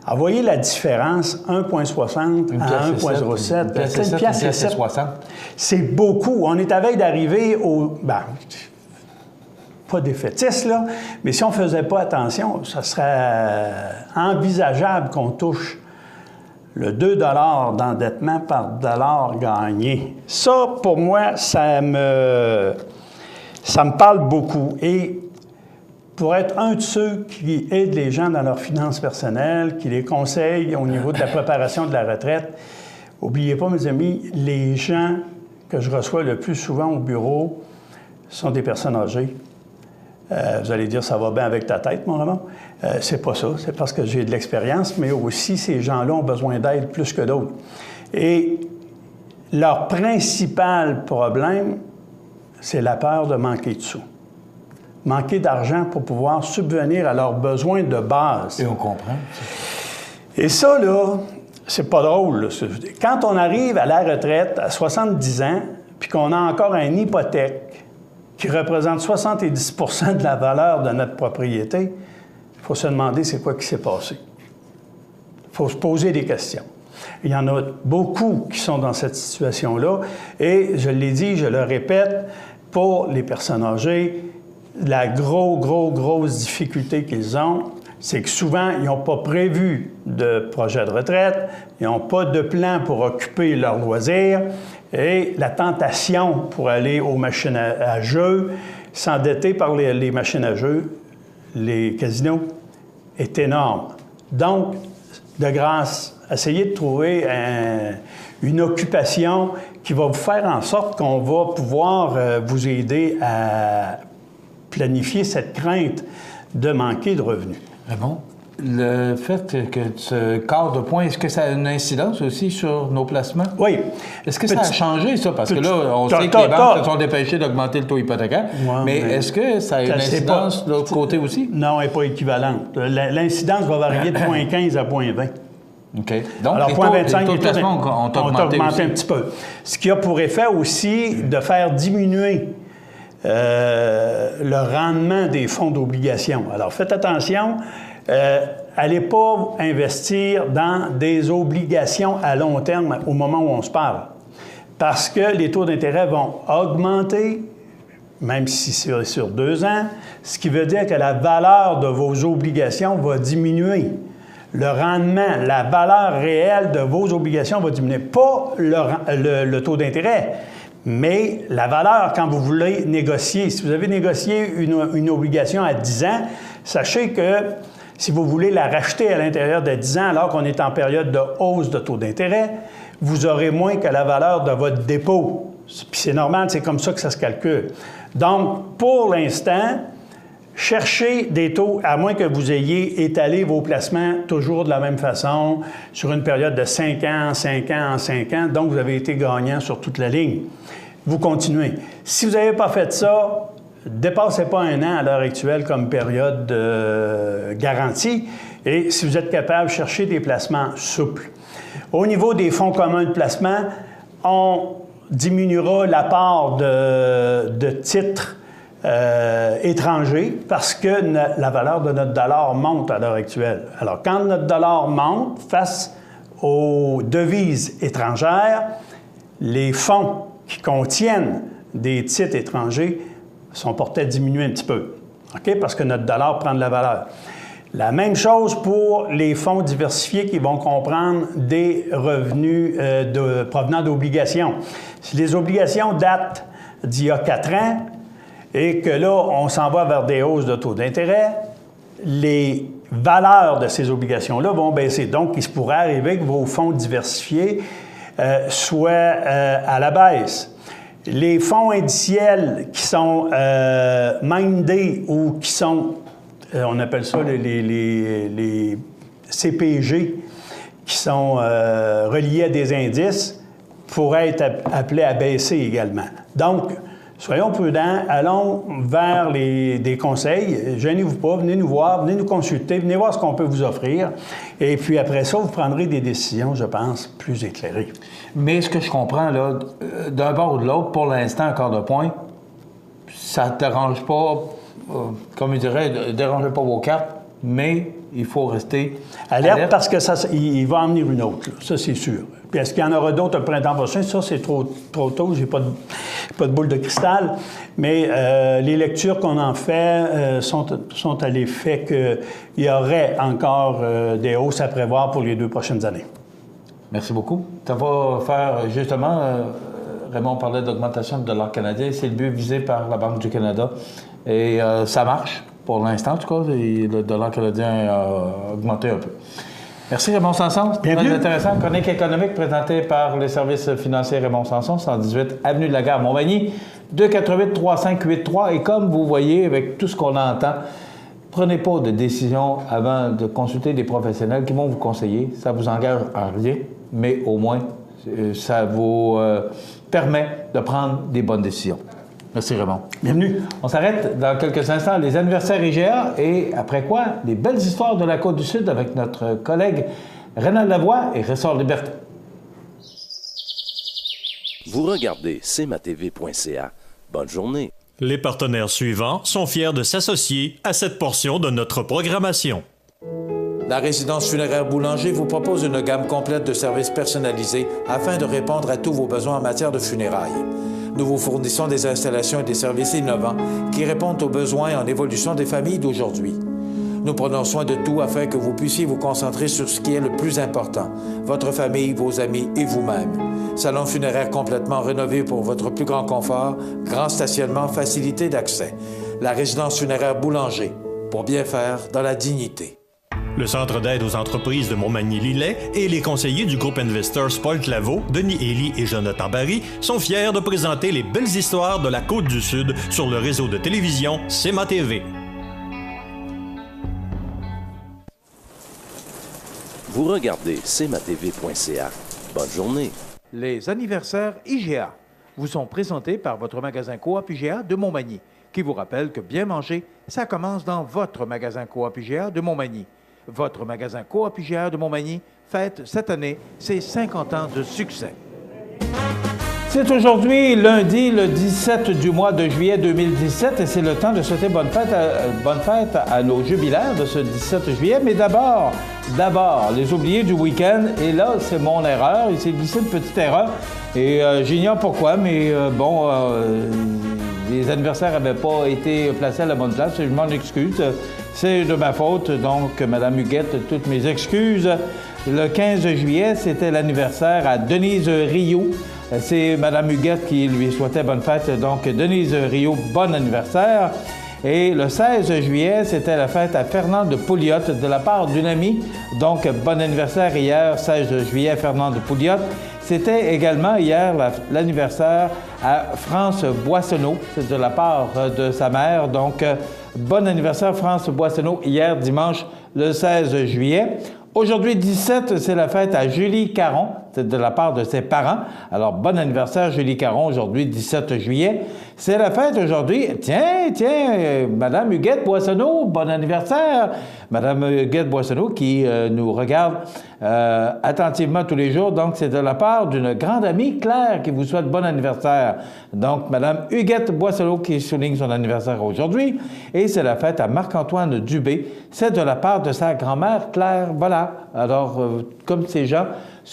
Alors, vous voyez la différence, 1,60 à 1,07. C'est une pièce et 60. C'est beaucoup. On est à veille d'arriver au... Ben, pas défaitiste, là, mais si on ne faisait pas attention, ça serait envisageable qu'on touche le 2 $ d'endettement par dollar gagné. Ça, pour moi, ça me parle beaucoup. Et pour être un de ceux qui aident les gens dans leurs finances personnelles, qui les conseillent au niveau de la préparation de la retraite, n'oubliez pas, mes amis, les gens que je reçois le plus souvent au bureau sont des personnes âgées. Vous allez dire, ça va bien avec ta tête, mon Ramon. C'est pas ça, c'est parce que j'ai de l'expérience, mais aussi ces gens-là ont besoin d'aide plus que d'autres. Et leur principal problème, c'est la peur de manquer de sous. Manquer d'argent pour pouvoir subvenir à leurs besoins de base. Et on comprend. Et ça, là, c'est pas drôle. Là. Quand on arrive à la retraite à 70 ans, puis qu'on a encore une hypothèque qui représente 70 % de la valeur de notre propriété, il faut se demander c'est quoi qui s'est passé. Il faut se poser des questions. Il y en a beaucoup qui sont dans cette situation-là, et je l'ai dit, je le répète, pour les personnes âgées, la grosse difficulté qu'ils ont, c'est que souvent, ils n'ont pas prévu de projet de retraite, ils n'ont pas de plan pour occuper leurs loisirs, et la tentation pour aller aux machines à jeux, s'endetter par les machines à jeux, les casinos, est énorme. Donc, de grâce, essayez de trouver une occupation qui va vous faire en sorte qu'on va pouvoir vous aider à planifier cette crainte de manquer de revenus. Ah bon? Le fait que ce quart de point, est-ce que ça a une incidence aussi sur nos placements? Oui. Est-ce que ça a changé, ça? Parce que là, on sait que les banques se sont dépêchées d'augmenter le taux hypothécaire. Ouais, mais est-ce que ça a une incidence de l'autre côté aussi? Non, elle n'est pas équivalente. L'incidence va varier de 0,15 à 0,20. OK. Donc, alors, les taux de placement ont augmenté aussi. Un petit peu. Ce qui a pour effet aussi de faire diminuer le rendement des fonds d'obligation. Alors, faites attention. Allez pas investir dans des obligations à long terme au moment où on se parle. Parce que les taux d'intérêt vont augmenter, même si c'est sur 2 ans, ce qui veut dire que la valeur de vos obligations va diminuer. Le rendement, la valeur réelle de vos obligations va diminuer. Pas le taux d'intérêt, mais la valeur quand vous voulez négocier. Si vous avez négocié une obligation à 10 ans, sachez que si vous voulez la racheter à l'intérieur de 10 ans, alors qu'on est en période de hausse de taux d'intérêt, vous aurez moins que la valeur de votre dépôt. Puis c'est normal, c'est comme ça que ça se calcule. Donc, pour l'instant, cherchez des taux, à moins que vous ayez étalé vos placements toujours de la même façon, sur une période de 5 ans, 5 ans, 5 ans, donc vous avez été gagnant sur toute la ligne. Vous continuez. Si vous n'avez pas fait ça, dépassez pas 1 an à l'heure actuelle comme période de garantie. Et si vous êtes capable, cherchez des placements souples. Au niveau des fonds communs de placement, on diminuera la part de titres étrangers parce que la valeur de notre dollar monte à l'heure actuelle. Alors, quand notre dollar monte face aux devises étrangères, les fonds qui contiennent des titres étrangers sont portés à diminuer un petit peu, OK? Parce que notre dollar prend de la valeur. La même chose pour les fonds diversifiés qui vont comprendre des revenus provenant d'obligations. Si les obligations datent d'il y a 4 ans et que là, on s'en va vers des hausses de taux d'intérêt, les valeurs de ces obligations-là vont baisser. Donc, il se pourrait arriver que vos fonds diversifiés soient à la baisse. Les fonds indiciels qui sont mindés ou qui sont, on appelle ça les CPG, qui sont reliés à des indices, pourraient être appelés à baisser également. Donc, soyons prudents, allons vers des conseils. Gênez-vous pas, venez nous voir, venez nous consulter, venez voir ce qu'on peut vous offrir. Et puis après ça, vous prendrez des décisions, je pense, plus éclairées. Mais ce que je comprends, là, d'un bord ou de l'autre, pour l'instant, encore de point, ça ne dérange pas, comme je dirais, ne dérangez pas vos cartes, mais il faut rester alerte parce que il va en venir une autre, là. Ça c'est sûr. Puis est-ce qu'il y en aura d'autres le printemps prochain? Ça, c'est trop tôt, j'ai pas de boule de cristal. Mais les lectures qu'on en fait sont à l'effet qu'il y aurait encore des hausses à prévoir pour les 2 prochaines années. Merci beaucoup. Ça va faire, justement, Raymond parlait d'augmentation du dollar canadien. C'est le but visé par la Banque du Canada. Et ça marche, pour l'instant, en tout cas. Le dollar canadien a augmenté un peu. Merci, Raymond Sanson. Très intéressant. Chronique économique présentée par les services financiers Raymond Sanson, 118 Avenue de la Gare, Montmagny, 248-3583. Et comme vous voyez, avec tout ce qu'on entend, prenez pas de décision avant de consulter des professionnels qui vont vous conseiller. Ça vous engage à rien, mais au moins, ça vous permet de prendre des bonnes décisions. Merci, Raymond. Bienvenue. On s'arrête dans quelques instants. Les anniversaires IGA et après quoi, les belles histoires de la Côte-du-Sud avec notre collègue Rénal Lavoie et Ressort Liberté. Vous regardez cmatv.ca. Bonne journée. Les partenaires suivants sont fiers de s'associer à cette portion de notre programmation. La résidence funéraire Boulanger vous propose une gamme complète de services personnalisés afin de répondre à tous vos besoins en matière de funérailles. Nous vous fournissons des installations et des services innovants qui répondent aux besoins en évolution des familles d'aujourd'hui. Nous prenons soin de tout afin que vous puissiez vous concentrer sur ce qui est le plus important, votre famille, vos amis et vous-même. Salon funéraire complètement rénové pour votre plus grand confort, grand stationnement, facilité d'accès. La résidence funéraire Boulanger, pour bien faire dans la dignité. Le Centre d'aide aux entreprises de Montmagny-Lillet et les conseillers du groupe Investors Paul Claveau, Denis Élie et Jonathan Barry sont fiers de présenter les belles histoires de la Côte-du-Sud sur le réseau de télévision CMA-TV. Vous regardez cmatv.ca. Bonne journée. Les anniversaires IGA vous sont présentés par votre magasin Coop IGA de Montmagny, qui vous rappelle que bien manger, ça commence dans votre magasin Coop IGA de Montmagny. Votre magasin Coop IGA de Montmagny fête cette année ses 50 ans de succès. C'est aujourd'hui, lundi, le 17 du mois de juillet 2017, et c'est le temps de souhaiter bonne fête à nos jubilaires de ce 17 juillet. Mais d'abord, les oubliés du week-end, et là, c'est mon erreur, il s'est glissé une petite erreur, et j'ignore pourquoi, mais les anniversaires n'avaient pas été placés à la bonne place, je m'en excuse. C'est de ma faute, donc, Mme Huguette, toutes mes excuses. Le 15 juillet, c'était l'anniversaire à Denise Rioux. C'est Mme Huguette qui lui souhaitait bonne fête. Donc, Denise Rioux, bon anniversaire. Et le 16 juillet, c'était la fête à Fernande Pouliot de la part d'une amie. Donc, bon anniversaire hier, 16 juillet, Fernande Pouliot. C'était également hier l'anniversaire à France Boissonneau. C'est de la part de sa mère. Donc, bon anniversaire France Boissonneau hier, dimanche, le 16 juillet. Aujourd'hui, 17, c'est la fête à Julie Caron, c'est de la part de ses parents. Alors, bon anniversaire, Julie Caron, aujourd'hui, 17 juillet. C'est la fête aujourd'hui. Tiens, Madame Huguette Boissonneau, bon anniversaire. Madame Huguette Boissonneau qui nous regarde attentivement tous les jours. Donc, c'est de la part d'une grande amie, Claire, qui vous souhaite bon anniversaire. Donc, Madame Huguette Boissonneau qui souligne son anniversaire aujourd'hui. Et c'est la fête à Marc-Antoine Dubé. C'est de la part de sa grand-mère, Claire. Voilà. Alors, comme ces gens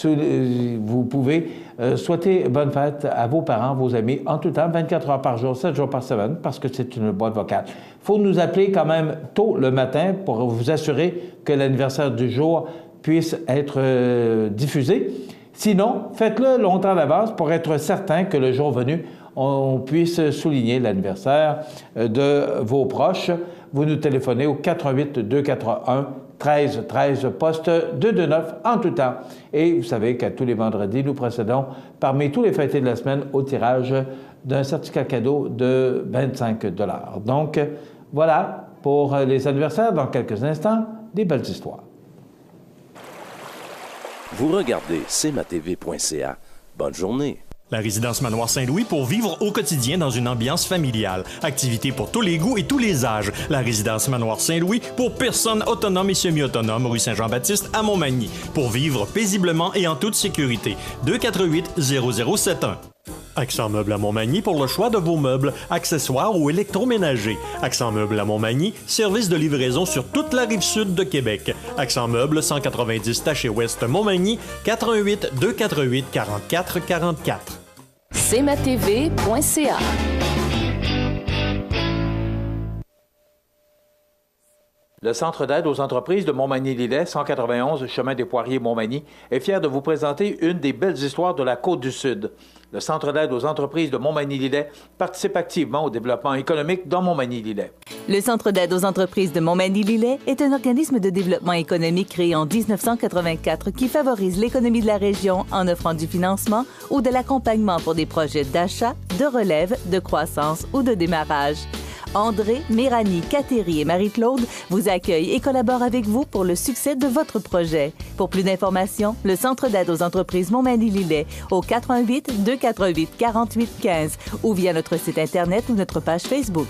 vous pouvez souhaiter bonne fête à vos parents, vos amis, en tout temps, 24 heures par jour, 7 jours par semaine, parce que c'est une boîte vocale. Il faut nous appeler quand même tôt le matin pour vous assurer que l'anniversaire du jour puisse être diffusé. Sinon, faites-le longtemps d'avance pour être certain que le jour venu, on puisse souligner l'anniversaire de vos proches. Vous nous téléphonez au 88 241 13 13 poste 229 en tout temps. Et vous savez qu'à tous les vendredis, nous procédons parmi tous les fêtés de la semaine au tirage d'un certificat cadeau de 25 $. Donc, voilà pour les anniversaires. Dans quelques instants, des belles histoires. Vous regardez cmatv.ca. Bonne journée. La résidence Manoir Saint-Louis pour vivre au quotidien dans une ambiance familiale. Activités pour tous les goûts et tous les âges. La résidence Manoir Saint-Louis pour personnes autonomes et semi-autonomes, rue Saint-Jean-Baptiste à Montmagny. Pour vivre paisiblement et en toute sécurité. 248-0071. Accent Meubles à Montmagny pour le choix de vos meubles, accessoires ou électroménagers. Accent Meubles à Montmagny, service de livraison sur toute la rive sud de Québec. Accent Meubles, 190 Taché Ouest Montmagny, 88 248 44 44. cmatv.ca. Le Centre d'aide aux entreprises de Montmagny-Lillet, 191 Chemin des Poiriers, Montmagny, est fier de vous présenter une des belles histoires de la Côte-du-Sud. Le Centre d'aide aux entreprises de Montmagny-Lillet participe activement au développement économique dans Montmagny-Lillet. Le Centre d'aide aux entreprises de Montmagny-Lillet est un organisme de développement économique créé en 1984 qui favorise l'économie de la région en offrant du financement ou de l'accompagnement pour des projets d'achat, de relève, de croissance ou de démarrage. André, Méranie, Cathérie et Marie-Claude vous accueillent et collaborent avec vous pour le succès de votre projet. Pour plus d'informations, le Centre d'aide aux entreprises Montmagny-Lillet au 88 248 48 15 ou via notre site Internet ou notre page Facebook.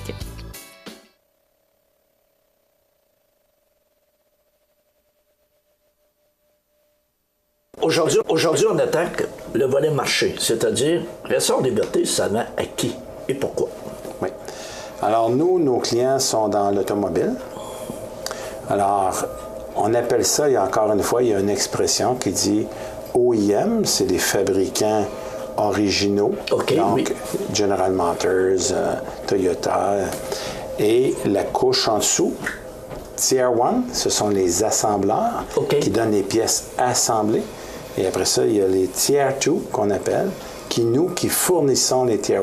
Aujourd'hui, on attaque le volet marché, c'est-à-dire Ressort Liberté, ça vend à qui et pourquoi? Oui. Alors, nous, nos clients sont dans l'automobile. Alors, on appelle ça, il y a encore une fois, il y a une expression qui dit OEM, c'est les fabricants originaux. Okay, donc, oui. General Motors, Toyota. Et la couche en dessous, Tier 1, ce sont les assembleurs qui donnent les pièces assemblées. Et après ça, il y a les Tier 2 qu'on appelle, qui fournissons les Tier 1.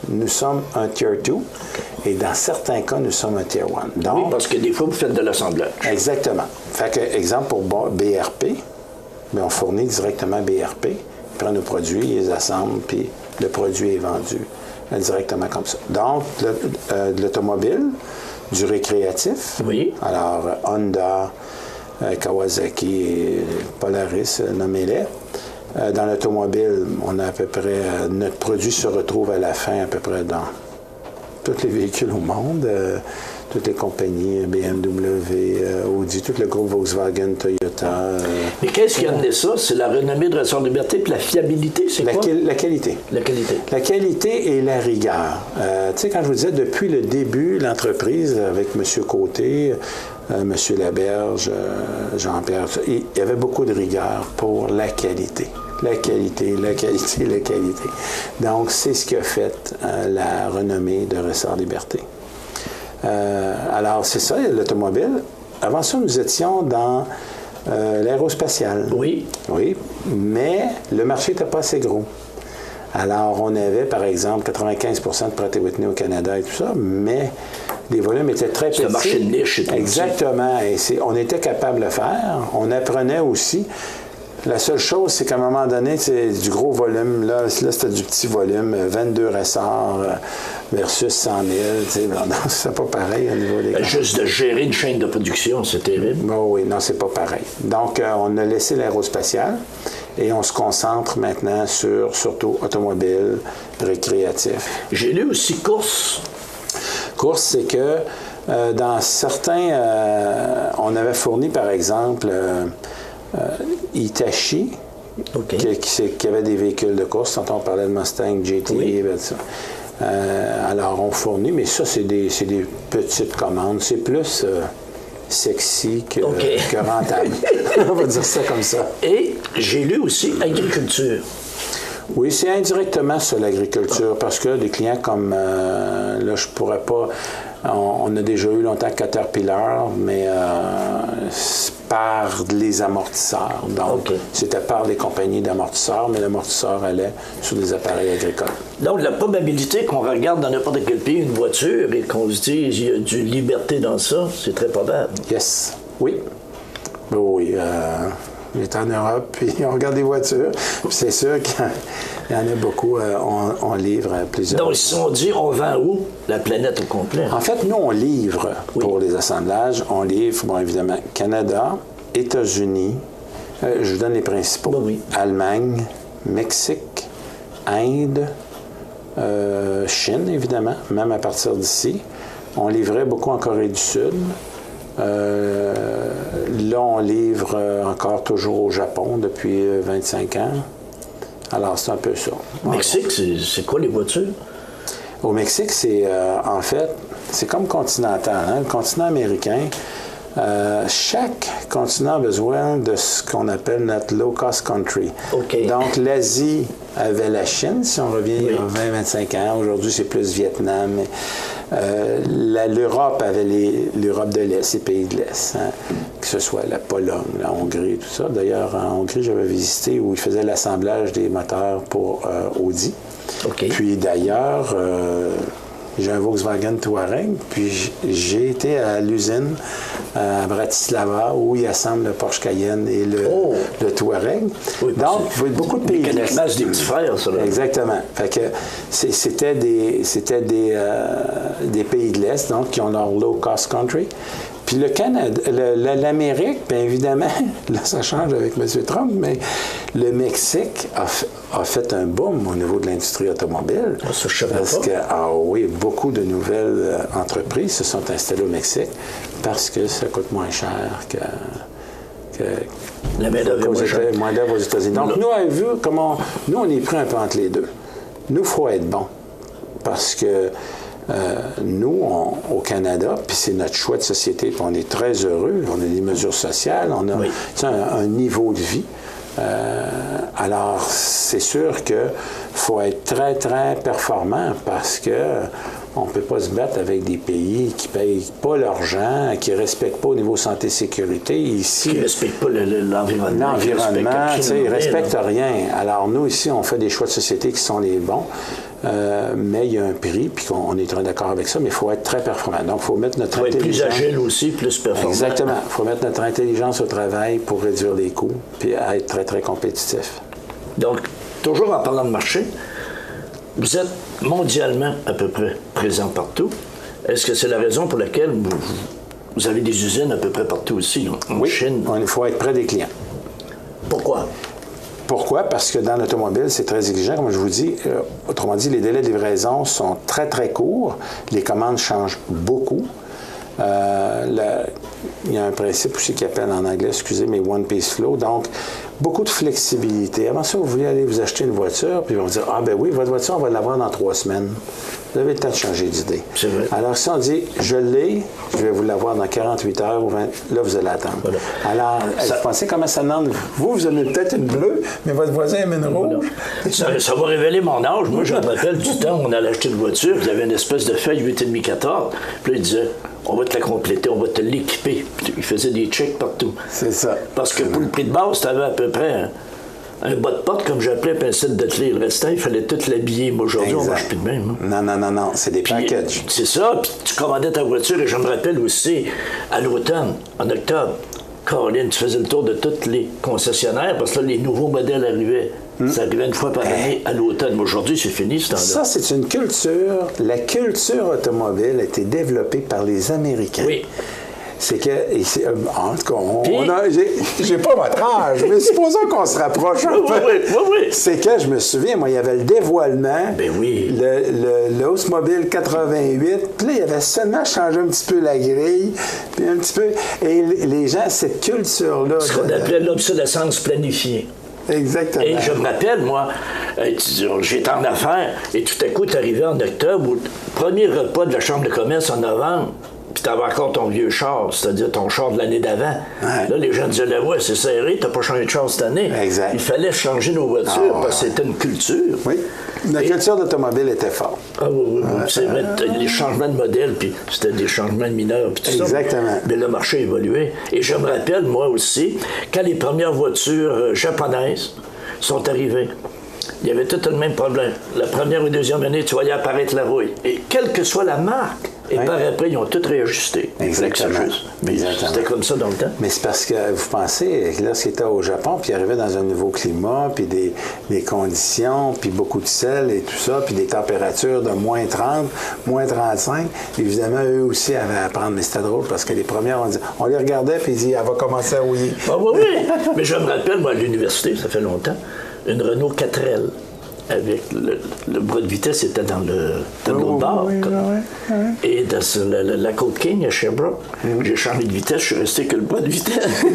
Nous sommes un Tier 2 et dans certains cas, nous sommes un Tier 1. Donc, oui, parce que des fois, vous faites de l'assemblage. Exactement. Fait que, exemple, pour BRP, bien, on fournit directement BRP, ils prennent nos produits, ils les assemblent, puis le produit est vendu directement comme ça. Donc, de l'automobile, du récréatif. Oui. Alors, Honda, Kawasaki, Polaris, nommez-les. Dans l'automobile, on a à peu près... notre produit se retrouve à la fin à peu près dans tous les véhicules au monde. Toutes les compagnies, BMW, Audi, tout le groupe Volkswagen, Toyota. Mais qu'est-ce qui a amené ça? C'est la renommée de Ressort Liberté puis la fiabilité, c'est quoi? La qualité. La qualité. La qualité et la rigueur. Tu sais, quand je vous disais, depuis le début, l'entreprise, avec M. Côté, M. Laberge, Jean-Pierre, il y avait beaucoup de rigueur pour la qualité. La qualité, la qualité, la qualité. Donc, c'est ce qui a fait la renommée de Ressort Liberté. Alors, c'est ça, l'automobile. Avant ça, nous étions dans l'aérospatial. Oui. Oui, mais le marché n'était pas assez gros. Alors, on avait, par exemple, 95% de Pratt & Whitney au Canada et tout ça, mais les volumes étaient très petits. C'est un marché de niche. Exactement. Et on était capable de le faire. On apprenait aussi. La seule chose, c'est qu'à un moment donné, c'est du gros volume. Là, c'était du petit volume, 22 ressorts versus 100 000. Non, c'est pas pareil au niveau des... Juste de gérer une chaîne de production, c'est terrible. Oh oui, non, c'est pas pareil. Donc, on a laissé l'aérospatial et on se concentre maintenant sur, surtout, automobile, récréatif. J'ai lu aussi course. Course, c'est que dans certains... on avait fourni, par exemple... Hitachi, qui avait des véhicules de course, quand on parlait de Mustang, GT, oui. Alors on fournit, mais ça c'est des petites commandes, c'est plus sexy que rentable. On va dire ça comme ça. Et j'ai lu aussi agriculture. Oui, c'est indirectement sur l'agriculture parce que des clients comme, là, je pourrais pas, on a déjà eu longtemps Caterpillar, mais par les amortisseurs. Donc, c'était par les compagnies d'amortisseurs, mais l'amortisseur allait sur des appareils agricoles. Donc, la probabilité qu'on regarde dans n'importe quel pays une voiture et qu'on se dise qu'il y a du liberté dans ça, c'est très probable. Yes. Oui. Oui. J'étais en Europe, puis on regarde des voitures. C'est sûr qu'il y en a beaucoup. On livre plusieurs. Donc, si on dit on vend où? La planète au complet. En fait, nous, on livre pour les assemblages. On livre, bon, évidemment, Canada, États-Unis. Je vous donne les principaux. Allemagne, Mexique, Inde, Chine, évidemment, même à partir d'ici. On livrait beaucoup en Corée du Sud. Là, on livre encore toujours au Japon depuis 25 ans. Alors, c'est un peu ça. Au Mexique, c'est quoi les voitures? Au Mexique, c'est en fait, c'est comme continental. Hein? Le continent américain, chaque continent a besoin de ce qu'on appelle notre low-cost country. Donc, l'Asie avait la Chine, si on revient il y a 20-25 ans. Aujourd'hui, c'est plus Vietnam. L'Europe avait l'Europe de l'Est, les pays de l'Est, hein, que ce soit la Pologne, la Hongrie, tout ça. D'ailleurs, en Hongrie, j'avais visité où ils faisaient l'assemblage des moteurs pour Audi. Puis d'ailleurs, j'ai un Volkswagen Touareg, puis j'ai été à l'usine à Bratislava où ils assemblent le Porsche Cayenne et le Touareg. Oui, donc, beaucoup de pays de l'Est. Des petits frères, ça. Là. Exactement. Fait que c'était des pays de l'Est, donc, qui ont leur low-cost country. Puis le Canada, l'Amérique, bien évidemment, là ça change avec M. Trump, mais le Mexique a fait un boom au niveau de l'industrie automobile. Ça, je savais parce que, beaucoup de nouvelles entreprises se sont installées au Mexique parce que ça coûte moins cher que la main-d'œuvre aux États-Unis. Donc, nous, on a vu comment. Nous, on est pris un peu entre les deux. Nous, il faut être bon. Parce que nous, au Canada, puis c'est notre choix de société, puis on est très heureux, on a des mesures sociales, on a un niveau de vie. Alors, c'est sûr qu'il faut être très, très performant parce que on ne peut pas se battre avec des pays qui ne payent pas leurs gens, qui ne respectent pas au niveau santé-sécurité. Ici, qui ne respectent pas l'environnement. L'environnement, ils ne respectent rien. Alors, nous, ici, on fait des choix de société qui sont les bons. Mais il y a un prix, puis on est très d'accord avec ça, mais il faut être très performant. Donc, il faut mettre notre intelligence... Il faut être plus agile aussi, plus performant. Exactement. Il faut mettre notre intelligence au travail pour réduire les coûts, puis être très, très compétitif. Donc, toujours en parlant de marché, vous êtes mondialement à peu près présent partout. Est-ce que c'est la raison pour laquelle vous avez des usines à peu près partout aussi, en Chine? Oui, il faut être près des clients. Pourquoi? Pourquoi? Parce que dans l'automobile, c'est très exigeant, comme je vous dis. Autrement dit, les délais de livraison sont très, très courts. Les commandes changent beaucoup. Il y a un principe aussi qui appelle en anglais, mais One Piece Flow. Donc, beaucoup de flexibilité. Avant ça, vous voulez aller vous acheter une voiture, puis ils vont vous dire, votre voiture, on va l'avoir dans 3 semaines. Vous avez le temps de changer d'idée. C'est vrai. Alors, si on dit, je vais vous l'avoir dans 48 heures ou 20, là, vous allez attendre. Voilà. Alors, vous pensez comment ça demande? Vous avez peut-être une bleue, mais votre voisin aime une rouge. Ça va révéler mon âge. Moi, je me rappelle du temps où on allait acheter une voiture, il y avait une espèce de feuille 8,5-14, puis là, il disait, on va te la compléter, on va te l'équiper. Puis il faisait des checks partout. C'est ça. Parce que pour le prix de base, tu avais à peu près un bas de porte, comme j'appelais, puis un set de clés. Le restant, il fallait tout l'habiller. Moi, aujourd'hui, on ne marche plus de même. Hein. Non. C'est des packages. C'est ça. Puis tu commandais ta voiture, et je me rappelle aussi, à l'automne, en octobre, Caroline, tu faisais le tour de tous les concessionnaires, parce que là, les nouveaux modèles arrivaient. Ça arrivait une fois par année à l'automne. Mais aujourd'hui, c'est fini, ce temps-là. Ça, c'est une culture. La culture automobile a été développée par les Américains. Oui. C'est que, en tout cas, j'ai pas votre âge, mais supposons qu'on se rapproche un peu. Oui. C'est que, je me souviens, moi, il y avait le dévoilement, le Oldsmobile 88, puis là, il y avait seulement changé un petit peu la grille, puis un petit peu, et les gens, cette culture-là... Ce qu'on appelait l'obsolescence planifiée. Exactement. Et je me rappelle, moi, j'étais en affaires, et tout à coup, tu arrivé en octobre, au premier repas de la Chambre de commerce en novembre, puis t'avais encore ton vieux char, c'est-à-dire ton char de l'année d'avant. Ouais. Là, les gens disaient, là, ouais, c'est serré, t'as pas changé de char cette année. Exact. Il fallait changer nos voitures parce que c'était une culture. Oui. La culture d'automobile était forte. Ah oui, c'est vrai. Les changements de modèle, puis c'était des changements mineurs, puis tout ça. Exactement. Mais le marché a évolué. Et je me rappelle, moi aussi, quand les premières voitures japonaises sont arrivées, il y avait tout le même problème. La première ou deuxième année, tu voyais apparaître la rouille. Et quelle que soit la marque, et par après, ils ont tout réajusté. Exactement. Mais c'était comme ça dans le temps. Mais c'est parce que vous pensez, lorsqu'il était au Japon, puis il arrivait dans un nouveau climat, puis des conditions, puis beaucoup de sel et tout ça, puis des températures de moins 30, moins 35, évidemment, eux aussi avaient à apprendre. Mais c'était drôle parce que les premières, on les regardait, puis ils disaient, elle va commencer à rouiller. Ah oui. Mais je me rappelle, moi, à l'université, ça fait longtemps, une Renault 4L. Avec le bras de vitesse était dans l'autre bord. Et dans la Côte King à Sherbrooke, j'ai changé de vitesse, je suis resté que le bras de vitesse.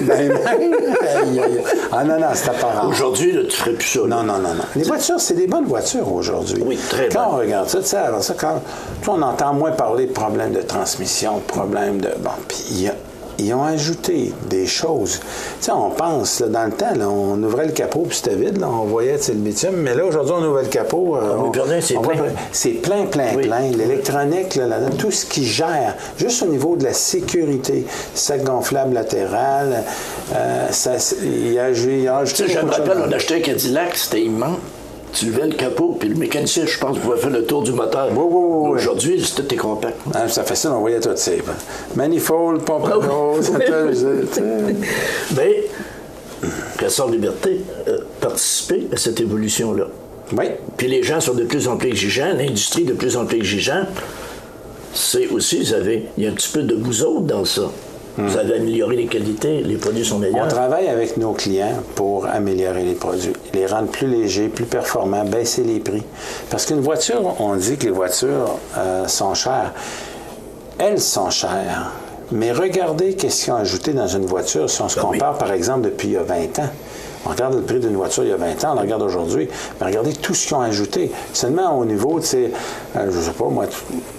Ah non, c'est apparent. Aujourd'hui, là, tu ferais plus ça. Non. Les voitures, c'est des bonnes voitures aujourd'hui. Oui, très bonnes. Quand on regarde ça, tu sais, alors ça, quand on entend moins parler de problèmes de transmission, de problèmes de... Bon, puis ils ont ajouté des choses. Tu sais, on pense, là, dans le temps, là, on ouvrait le capot, puis c'était vide, là, on voyait le bitume, mais là, aujourd'hui, on ouvre le capot. C'est plein. L'électronique, là, tout ce qui gère, juste au niveau de la sécurité, sac gonflable latéral, il a ajouté... Tu sais, je me rappelle, on achetait un Cadillac, c'était immense. Tu levais le capot, puis le mécanicien, je pense, pouvait faire le tour du moteur. Oui. Aujourd'hui, tout est compact. C'est facile, on voyait tout ça. Manifold, pompe à gaz, Mais, Ressort Liberté a participé à cette évolution-là. Oui. Puis les gens sont de plus en plus exigeants, l'industrie de plus en plus exigeante. C'est aussi, il y a un petit peu de vous autres dans ça. Vous avez amélioré les qualités, les produits sont meilleurs. On travaille avec nos clients pour améliorer les produits, les rendre plus légers, plus performants, baisser les prix. Parce qu'une voiture, on dit que les voitures sont chères. Elles sont chères. Mais regardez qu'est-ce qu'ils ont ajouté dans une voiture si on se compare, par exemple, depuis il y a 20 ans. On regarde le prix d'une voiture il y a 20 ans, on le regarde aujourd'hui, mais regardez tout ce qu'ils ont ajouté. Seulement au niveau, tu sais, je sais pas, moi,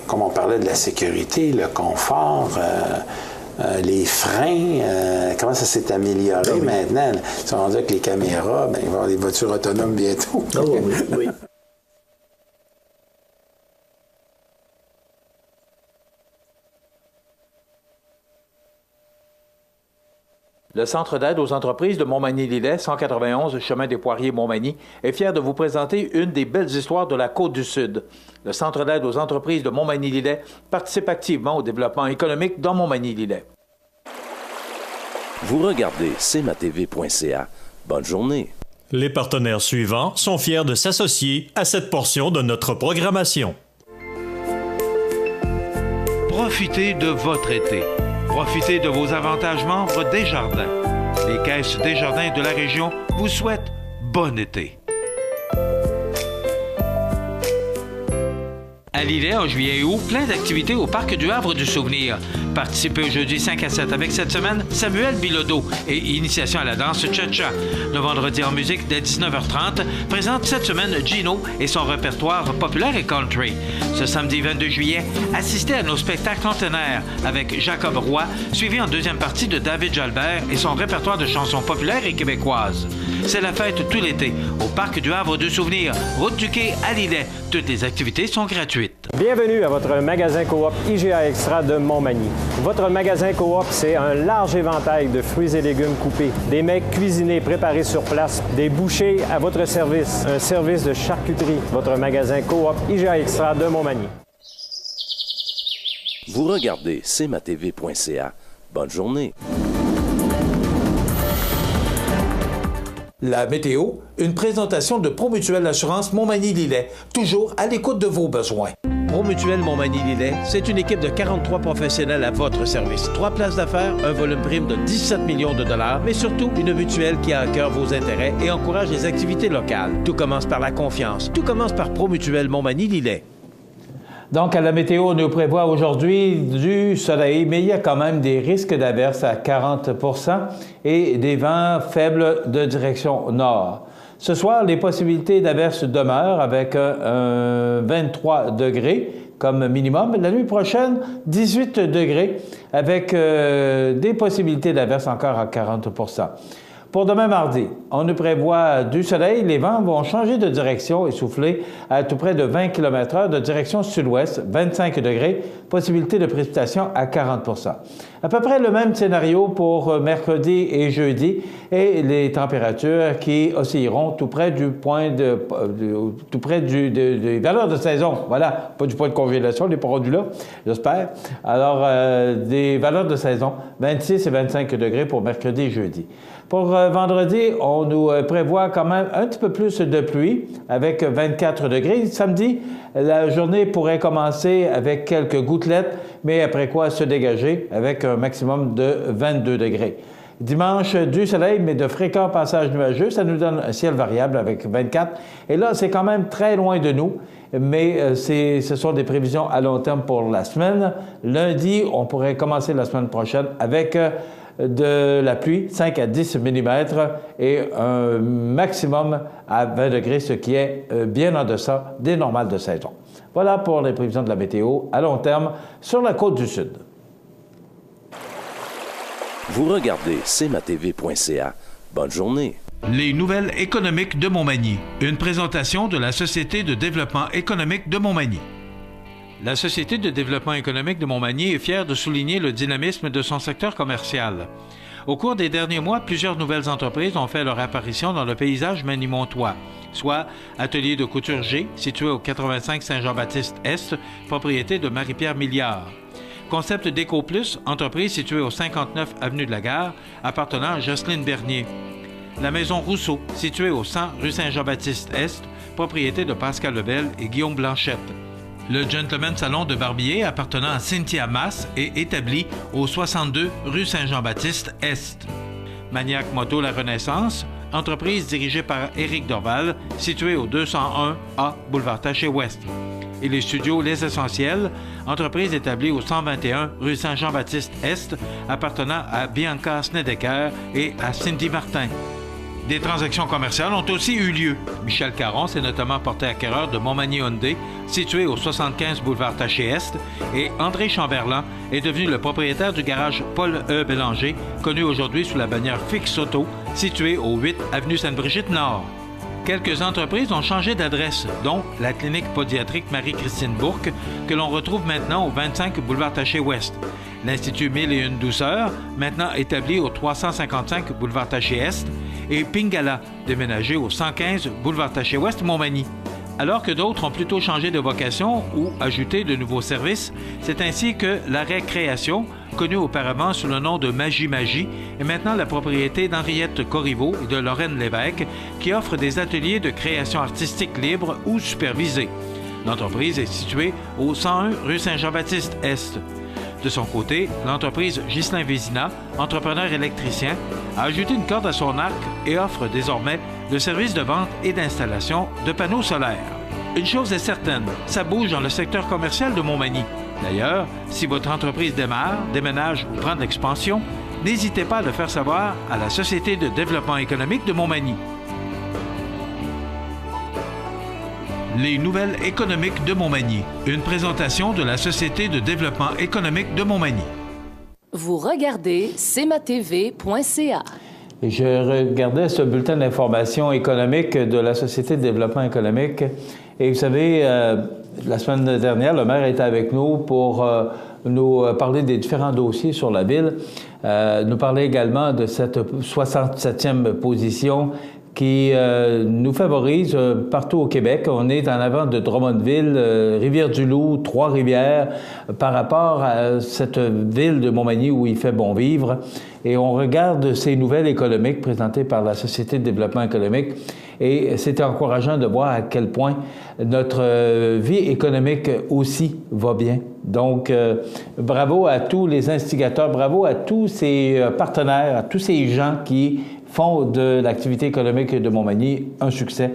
comme on parlait de la sécurité, le confort... les freins, comment ça s'est amélioré maintenant? Si on dit avec les caméras, il va y avoir des voitures autonomes bientôt. Oui. Le Centre d'aide aux entreprises de Montmagny-Lillet, 191 chemin des Poiriers, Montmagny, est fier de vous présenter une des belles histoires de la Côte-du-Sud. Le Centre d'aide aux entreprises de Montmagny-Lillet participe activement au développement économique dans Montmagny-Lillet. Vous regardez cmatv.ca. Bonne journée. Les partenaires suivants sont fiers de s'associer à cette portion de notre programmation. Profitez de votre été. Profitez de vos avantages membres Desjardins. Les caisses Desjardins de la région vous souhaitent bon été. À Lillet, en juillet et août, plein d'activités au Parc du Havre du Souvenir. Participez au jeudi 5 à 7 avec cette semaine Samuel Bilodeau et Initiation à la danse Cha-Cha. Le vendredi en musique dès 19h30 présente cette semaine Gino et son répertoire populaire et country. Ce samedi 22 juillet, assistez à nos spectacles centenaires avec Jacob Roy, suivi en deuxième partie de David Jalbert et son répertoire de chansons populaires et québécoises. C'est la fête tout l'été au Parc du Havre du Souvenir, route du Quai à Lillet. Toutes les activités sont gratuites. Bienvenue à votre magasin Coop IGA Extra de Montmagny. Votre magasin Coop, c'est un large éventail de fruits et légumes coupés, des mets cuisinés préparés sur place, des bouchées à votre service, un service de charcuterie. Votre magasin Coop IGA Extra de Montmagny. Vous regardez cmatv.ca. Bonne journée. La météo, une présentation de Promutuelle Assurance Montmagny-Lillet, toujours à l'écoute de vos besoins. Promutuelle Montmagny-Lillet, c'est une équipe de 43 professionnels à votre service. 3 places d'affaires, un volume prime de 17 millions de dollars, mais surtout une mutuelle qui a à cœur vos intérêts et encourage les activités locales. Tout commence par la confiance. Tout commence par Promutuelle Montmagny-Lillet. Donc, à la météo, on nous prévoit aujourd'hui du soleil, mais il y a quand même des risques d'averses à 40 % et des vents faibles de direction nord. Ce soir, les possibilités d'averses demeurent avec un 23 degrés comme minimum. La nuit prochaine, 18 degrés avec des possibilités d'averses encore à 40 %. Pour demain mardi, on nous prévoit du soleil. Les vents vont changer de direction et souffler à tout près de 20 km/h de direction sud-ouest, 25 degrés, possibilité de précipitation à 40 %. À peu près le même scénario pour mercredi et jeudi et les températures qui oscilleront tout près du point des valeurs de saison. Voilà, pas du point de congélation, on n'est pas rendu là, j'espère. Alors, des valeurs de saison, 26 et 25 degrés pour mercredi et jeudi. Pour vendredi, on nous prévoit quand même un petit peu plus de pluie avec 24 degrés. Samedi, la journée pourrait commencer avec quelques gouttelettes, mais après quoi se dégager avec un maximum de 22 degrés. Dimanche, du soleil, mais de fréquents passages nuageux. Ça nous donne un ciel variable avec 24. Et là, c'est quand même très loin de nous, mais ce sont des prévisions à long terme pour la semaine. Lundi, on pourrait commencer la semaine prochaine avec de la pluie, 5 à 10 mm et un maximum à 20 degrés, ce qui est bien en deçà des normales de saison. Voilà pour les prévisions de la météo à long terme sur la côte du Sud. Vous regardez cmatv.ca. Bonne journée. Les nouvelles économiques de Montmagny. Une présentation de la Société de développement économique de Montmagny. La Société de développement économique de Montmagny est fière de souligner le dynamisme de son secteur commercial. Au cours des derniers mois, plusieurs nouvelles entreprises ont fait leur apparition dans le paysage manimontois, soit Atelier de couture G, situé au 85 Saint-Jean-Baptiste-Est, propriété de Marie-Pierre Milliard. Concept Déco Plus, entreprise située au 59 avenue de la Gare, appartenant à Jocelyne Bernier. La Maison Rousseau, située au 100 rue Saint-Jean-Baptiste-Est, propriété de Pascal Lebel et Guillaume Blanchette. Le Gentleman Salon de Barbier, appartenant à Cynthia Masse et établi au 62 rue Saint-Jean-Baptiste-Est. Maniac Moto La Renaissance, entreprise dirigée par Éric Dorval, située au 201A boulevard Taché-Ouest. Et les studios Les Essentiels, entreprise établie au 121 rue Saint-Jean-Baptiste-Est, appartenant à Bianca Snedeker et à Cindy Martin. Des transactions commerciales ont aussi eu lieu. Michel Caron s'est notamment porté acquéreur de Montmagny Hyundai, situé au 75 boulevard Taché-Est, et André Chamberlain est devenu le propriétaire du garage Paul E. Bélanger, connu aujourd'hui sous la bannière Fix Auto, situé au 8 avenue Sainte-Brigitte-Nord. Quelques entreprises ont changé d'adresse, dont la clinique pédiatrique Marie-Christine Bourque, que l'on retrouve maintenant au 25 boulevard Taché-Ouest. L'Institut 1001 Douceur, maintenant établi au 355 boulevard Taché-Est, et Pingala, déménagé au 115 boulevard Taché-Ouest, Montmagny. Alors que d'autres ont plutôt changé de vocation ou ajouté de nouveaux services, c'est ainsi que l'arrêt Création, connu auparavant sous le nom de Magie, est maintenant la propriété d'Henriette Corriveau et de Lorraine Lévesque, qui offrent des ateliers de création artistique libre ou supervisés. L'entreprise est située au 101 rue Saint-Jean-Baptiste-Est. De son côté, l'entreprise Ghislain Vézina, entrepreneur électricien, a ajouté une corde à son arc et offre désormais le service de vente et d'installation de panneaux solaires. Une chose est certaine, ça bouge dans le secteur commercial de Montmagny. D'ailleurs, si votre entreprise démarre, déménage ou prend de l'expansion, n'hésitez pas à le faire savoir à la Société de développement économique de Montmagny. Les nouvelles économiques de Montmagny. Une présentation de la Société de développement économique de Montmagny. Vous regardez cmatv.ca. Je regardais ce bulletin d'information économique de la Société de développement économique. Et vous savez, la semaine dernière, le maire était avec nous pour nous parler des différents dossiers sur la ville. Nous parler également de cette 67e position qui nous favorise partout au Québec. On est en avant de Drummondville, Rivière-du-Loup, Trois-Rivières, par rapport à cette ville de Montmagny où il fait bon vivre. Et on regarde ces nouvelles économiques présentées par la Société de développement économique. Et c'est encourageant de voir à quel point notre vie économique aussi va bien. Donc, bravo à tous les instigateurs, bravo à tous ces partenaires, à tous ces gens qui font de l'activité économique de Montmagny un succès.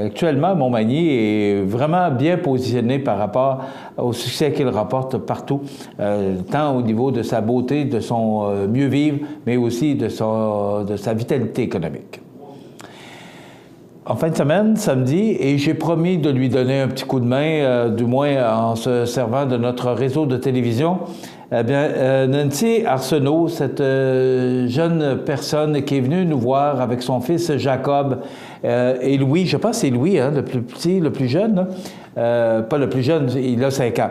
Actuellement, Montmagny est vraiment bien positionné par rapport au succès qu'il remporte partout, tant au niveau de sa beauté, de son mieux-vivre, mais aussi de sa vitalité économique. en fin de semaine, samedi, et j'ai promis de lui donner un petit coup de main, du moins en se servant de notre réseau de télévision. Eh bien, Nancy Arsenault, cette jeune personne qui est venue nous voir avec son fils Jacob et Louis, je pense que c'est Louis, hein, le plus petit, le plus jeune, pas le plus jeune, il a 5 ans.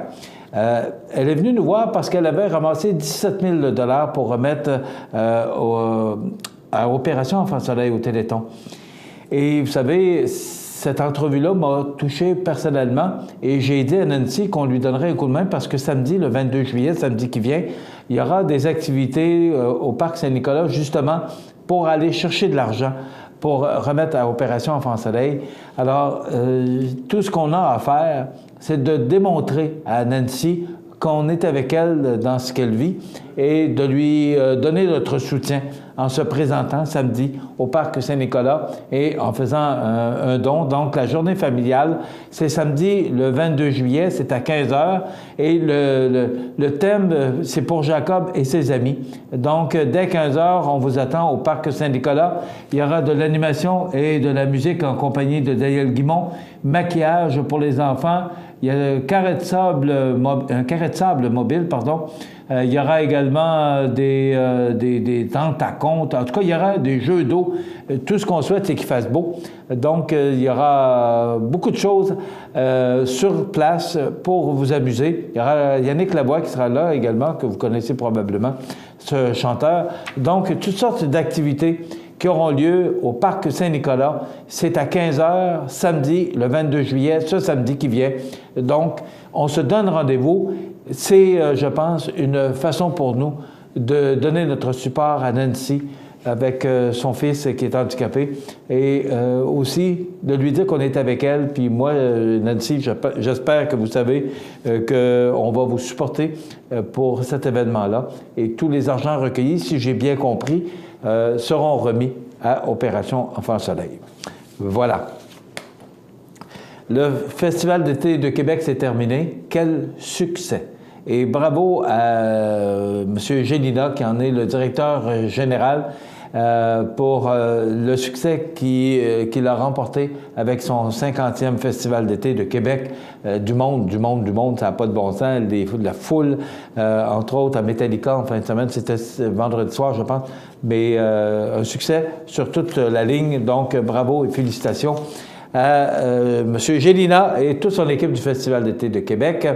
Elle est venue nous voir parce qu'elle avait ramassé 17 000 $ pour remettre à Opération Enfants Soleil au Téléthon. Et vous savez, cette entrevue-là m'a touché personnellement et j'ai dit à Nancy qu'on lui donnerait un coup de main parce que samedi, le 22 juillet, samedi qui vient, il y aura des activités au Parc Saint-Nicolas justement pour aller chercher de l'argent pour remettre à Opération Enfants Soleil. Alors, tout ce qu'on a à faire, c'est de démontrer à Nancy qu'on est avec elle dans ce qu'elle vit et de lui donner notre soutien en se présentant samedi au Parc Saint-Nicolas et en faisant un don. Donc, la journée familiale, c'est samedi le 22 juillet, c'est à 15h et le thème, c'est pour Jacob et ses amis. Donc, dès 15h, on vous attend au Parc Saint-Nicolas. Il y aura de l'animation et de la musique en compagnie de Daniel Guimont, maquillage pour les enfants. Il y a un carré de sable mobile, pardon. Il y aura également des tentes à compte. En tout cas, il y aura des jeux d'eau. Tout ce qu'on souhaite, c'est qu'il fasse beau. Donc, il y aura beaucoup de choses sur place pour vous amuser. Il y aura Yannick Lavoie qui sera là également, que vous connaissez probablement, ce chanteur. Donc, toutes sortes d'activités qui auront lieu au Parc Saint-Nicolas. C'est à 15h, samedi, le 22 juillet, ce samedi qui vient. Donc, on se donne rendez-vous. C'est, je pense, une façon pour nous de donner notre support à Nancy avec son fils qui est handicapé et aussi de lui dire qu'on est avec elle. Puis moi, Nancy, j'espère que vous savez qu'on va vous supporter pour cet événement-là. Et tous les argents recueillis, si j'ai bien compris, seront remis à Opération Enfants Soleil. Voilà. Le Festival d'été de Québec s'est terminé. Quel succès! Et bravo à M. Gélina, qui en est le directeur général, pour le succès qu'il a remporté avec son 50e Festival d'été de Québec. Du monde, ça n'a pas de bon sens, de la foule, entre autres à Metallica en fin de semaine, c'était vendredi soir, je pense, mais un succès sur toute la ligne, donc bravo et félicitations à M. Gélina et toute son équipe du Festival d'été de Québec.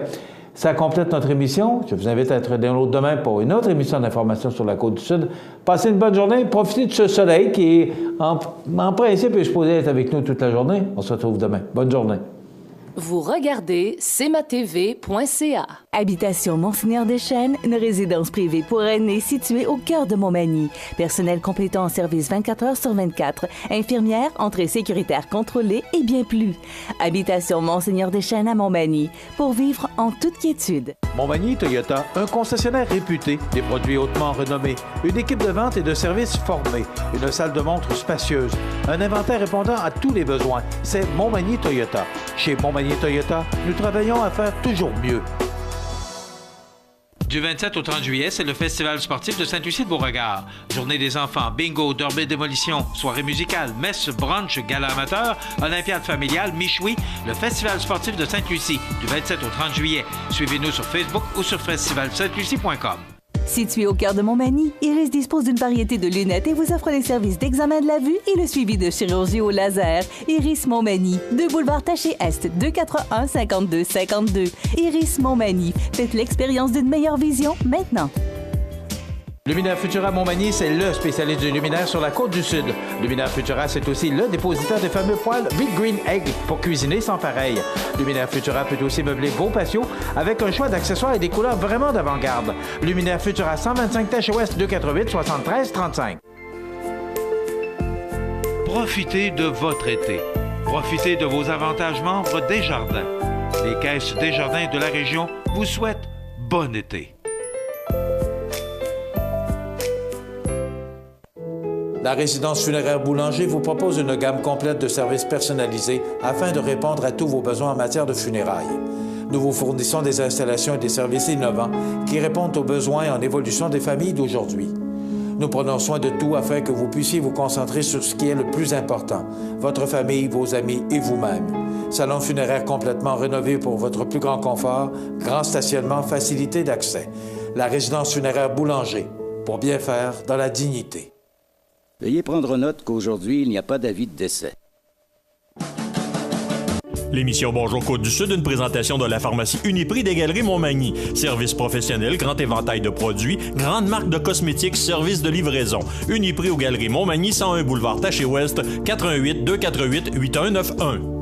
Ça complète notre émission. Je vous invite à être dans l'autre demain pour une autre émission d'information sur la Côte-du-Sud. Passez une bonne journée. Profitez de ce soleil qui, est, en principe, est supposé être avec nous toute la journée. On se retrouve demain. Bonne journée. Vous regardez cmatv.ca. Habitation Monseigneur Deschênes, une résidence privée pour aînés située au cœur de Montmagny. Personnel complétant en service 24 heures sur 24. Infirmière, entrée sécuritaire contrôlée et bien plus. Habitation Monseigneur Deschênes à Montmagny. Pour vivre en toute quiétude. Montmagny Toyota, un concessionnaire réputé, des produits hautement renommés, une équipe de vente et de services formée, une salle de montre spacieuse, un inventaire répondant à tous les besoins. C'est Montmagny Toyota. Chez Montmagny Toyota, nous travaillons à faire toujours mieux. Du 27 au 30 juillet, c'est le Festival sportif de Sainte-Lucie-de-Beauregard. Journée des enfants, bingo, derby démolition, soirée musicale, messe, brunch, gala amateur, olympiade familiale, michoui, le Festival sportif de Sainte-Lucie, du 27 au 30 juillet. Suivez-nous sur Facebook ou sur festivalsainte-lucie.com. Situé au cœur de Montmagny, Iris dispose d'une variété de lunettes et vous offre les services d'examen de la vue et le suivi de chirurgie au laser. Iris Montmagny, 2 boulevard Taché-Est, 241-5252. Iris Montmagny, faites l'expérience d'une meilleure vision maintenant. Luminaire Futura Montmagny, c'est le spécialiste du luminaire sur la Côte-du-Sud. Luminaire Futura, c'est aussi le dépositaire des fameux poêles Big Green Egg pour cuisiner sans pareil. Luminaire Futura peut aussi meubler vos patios avec un choix d'accessoires et des couleurs vraiment d'avant-garde. Luminaire Futura, 125 Taché-Ouest, 248-73-35. Profitez de votre été. Profitez de vos avantages membres Desjardins. Les caisses Desjardins de la région vous souhaitent bon été. La résidence funéraire Boulanger vous propose une gamme complète de services personnalisés afin de répondre à tous vos besoins en matière de funérailles. Nous vous fournissons des installations et des services innovants qui répondent aux besoins en évolution des familles d'aujourd'hui. Nous prenons soin de tout afin que vous puissiez vous concentrer sur ce qui est le plus important, votre famille, vos amis et vous-même. Salon funéraire complètement rénové pour votre plus grand confort, grand stationnement, facilité d'accès. La résidence funéraire Boulanger, pour bien faire dans la dignité. Veuillez prendre note qu'aujourd'hui, il n'y a pas d'avis de décès. L'émission Bonjour Côte-du-Sud, une présentation de la pharmacie Uniprix des Galeries Montmagny. Service professionnel, grand éventail de produits, grande marque de cosmétiques, service de livraison. Uniprix aux Galeries Montmagny, 101 boulevard Taché-Ouest, 88 248 8191.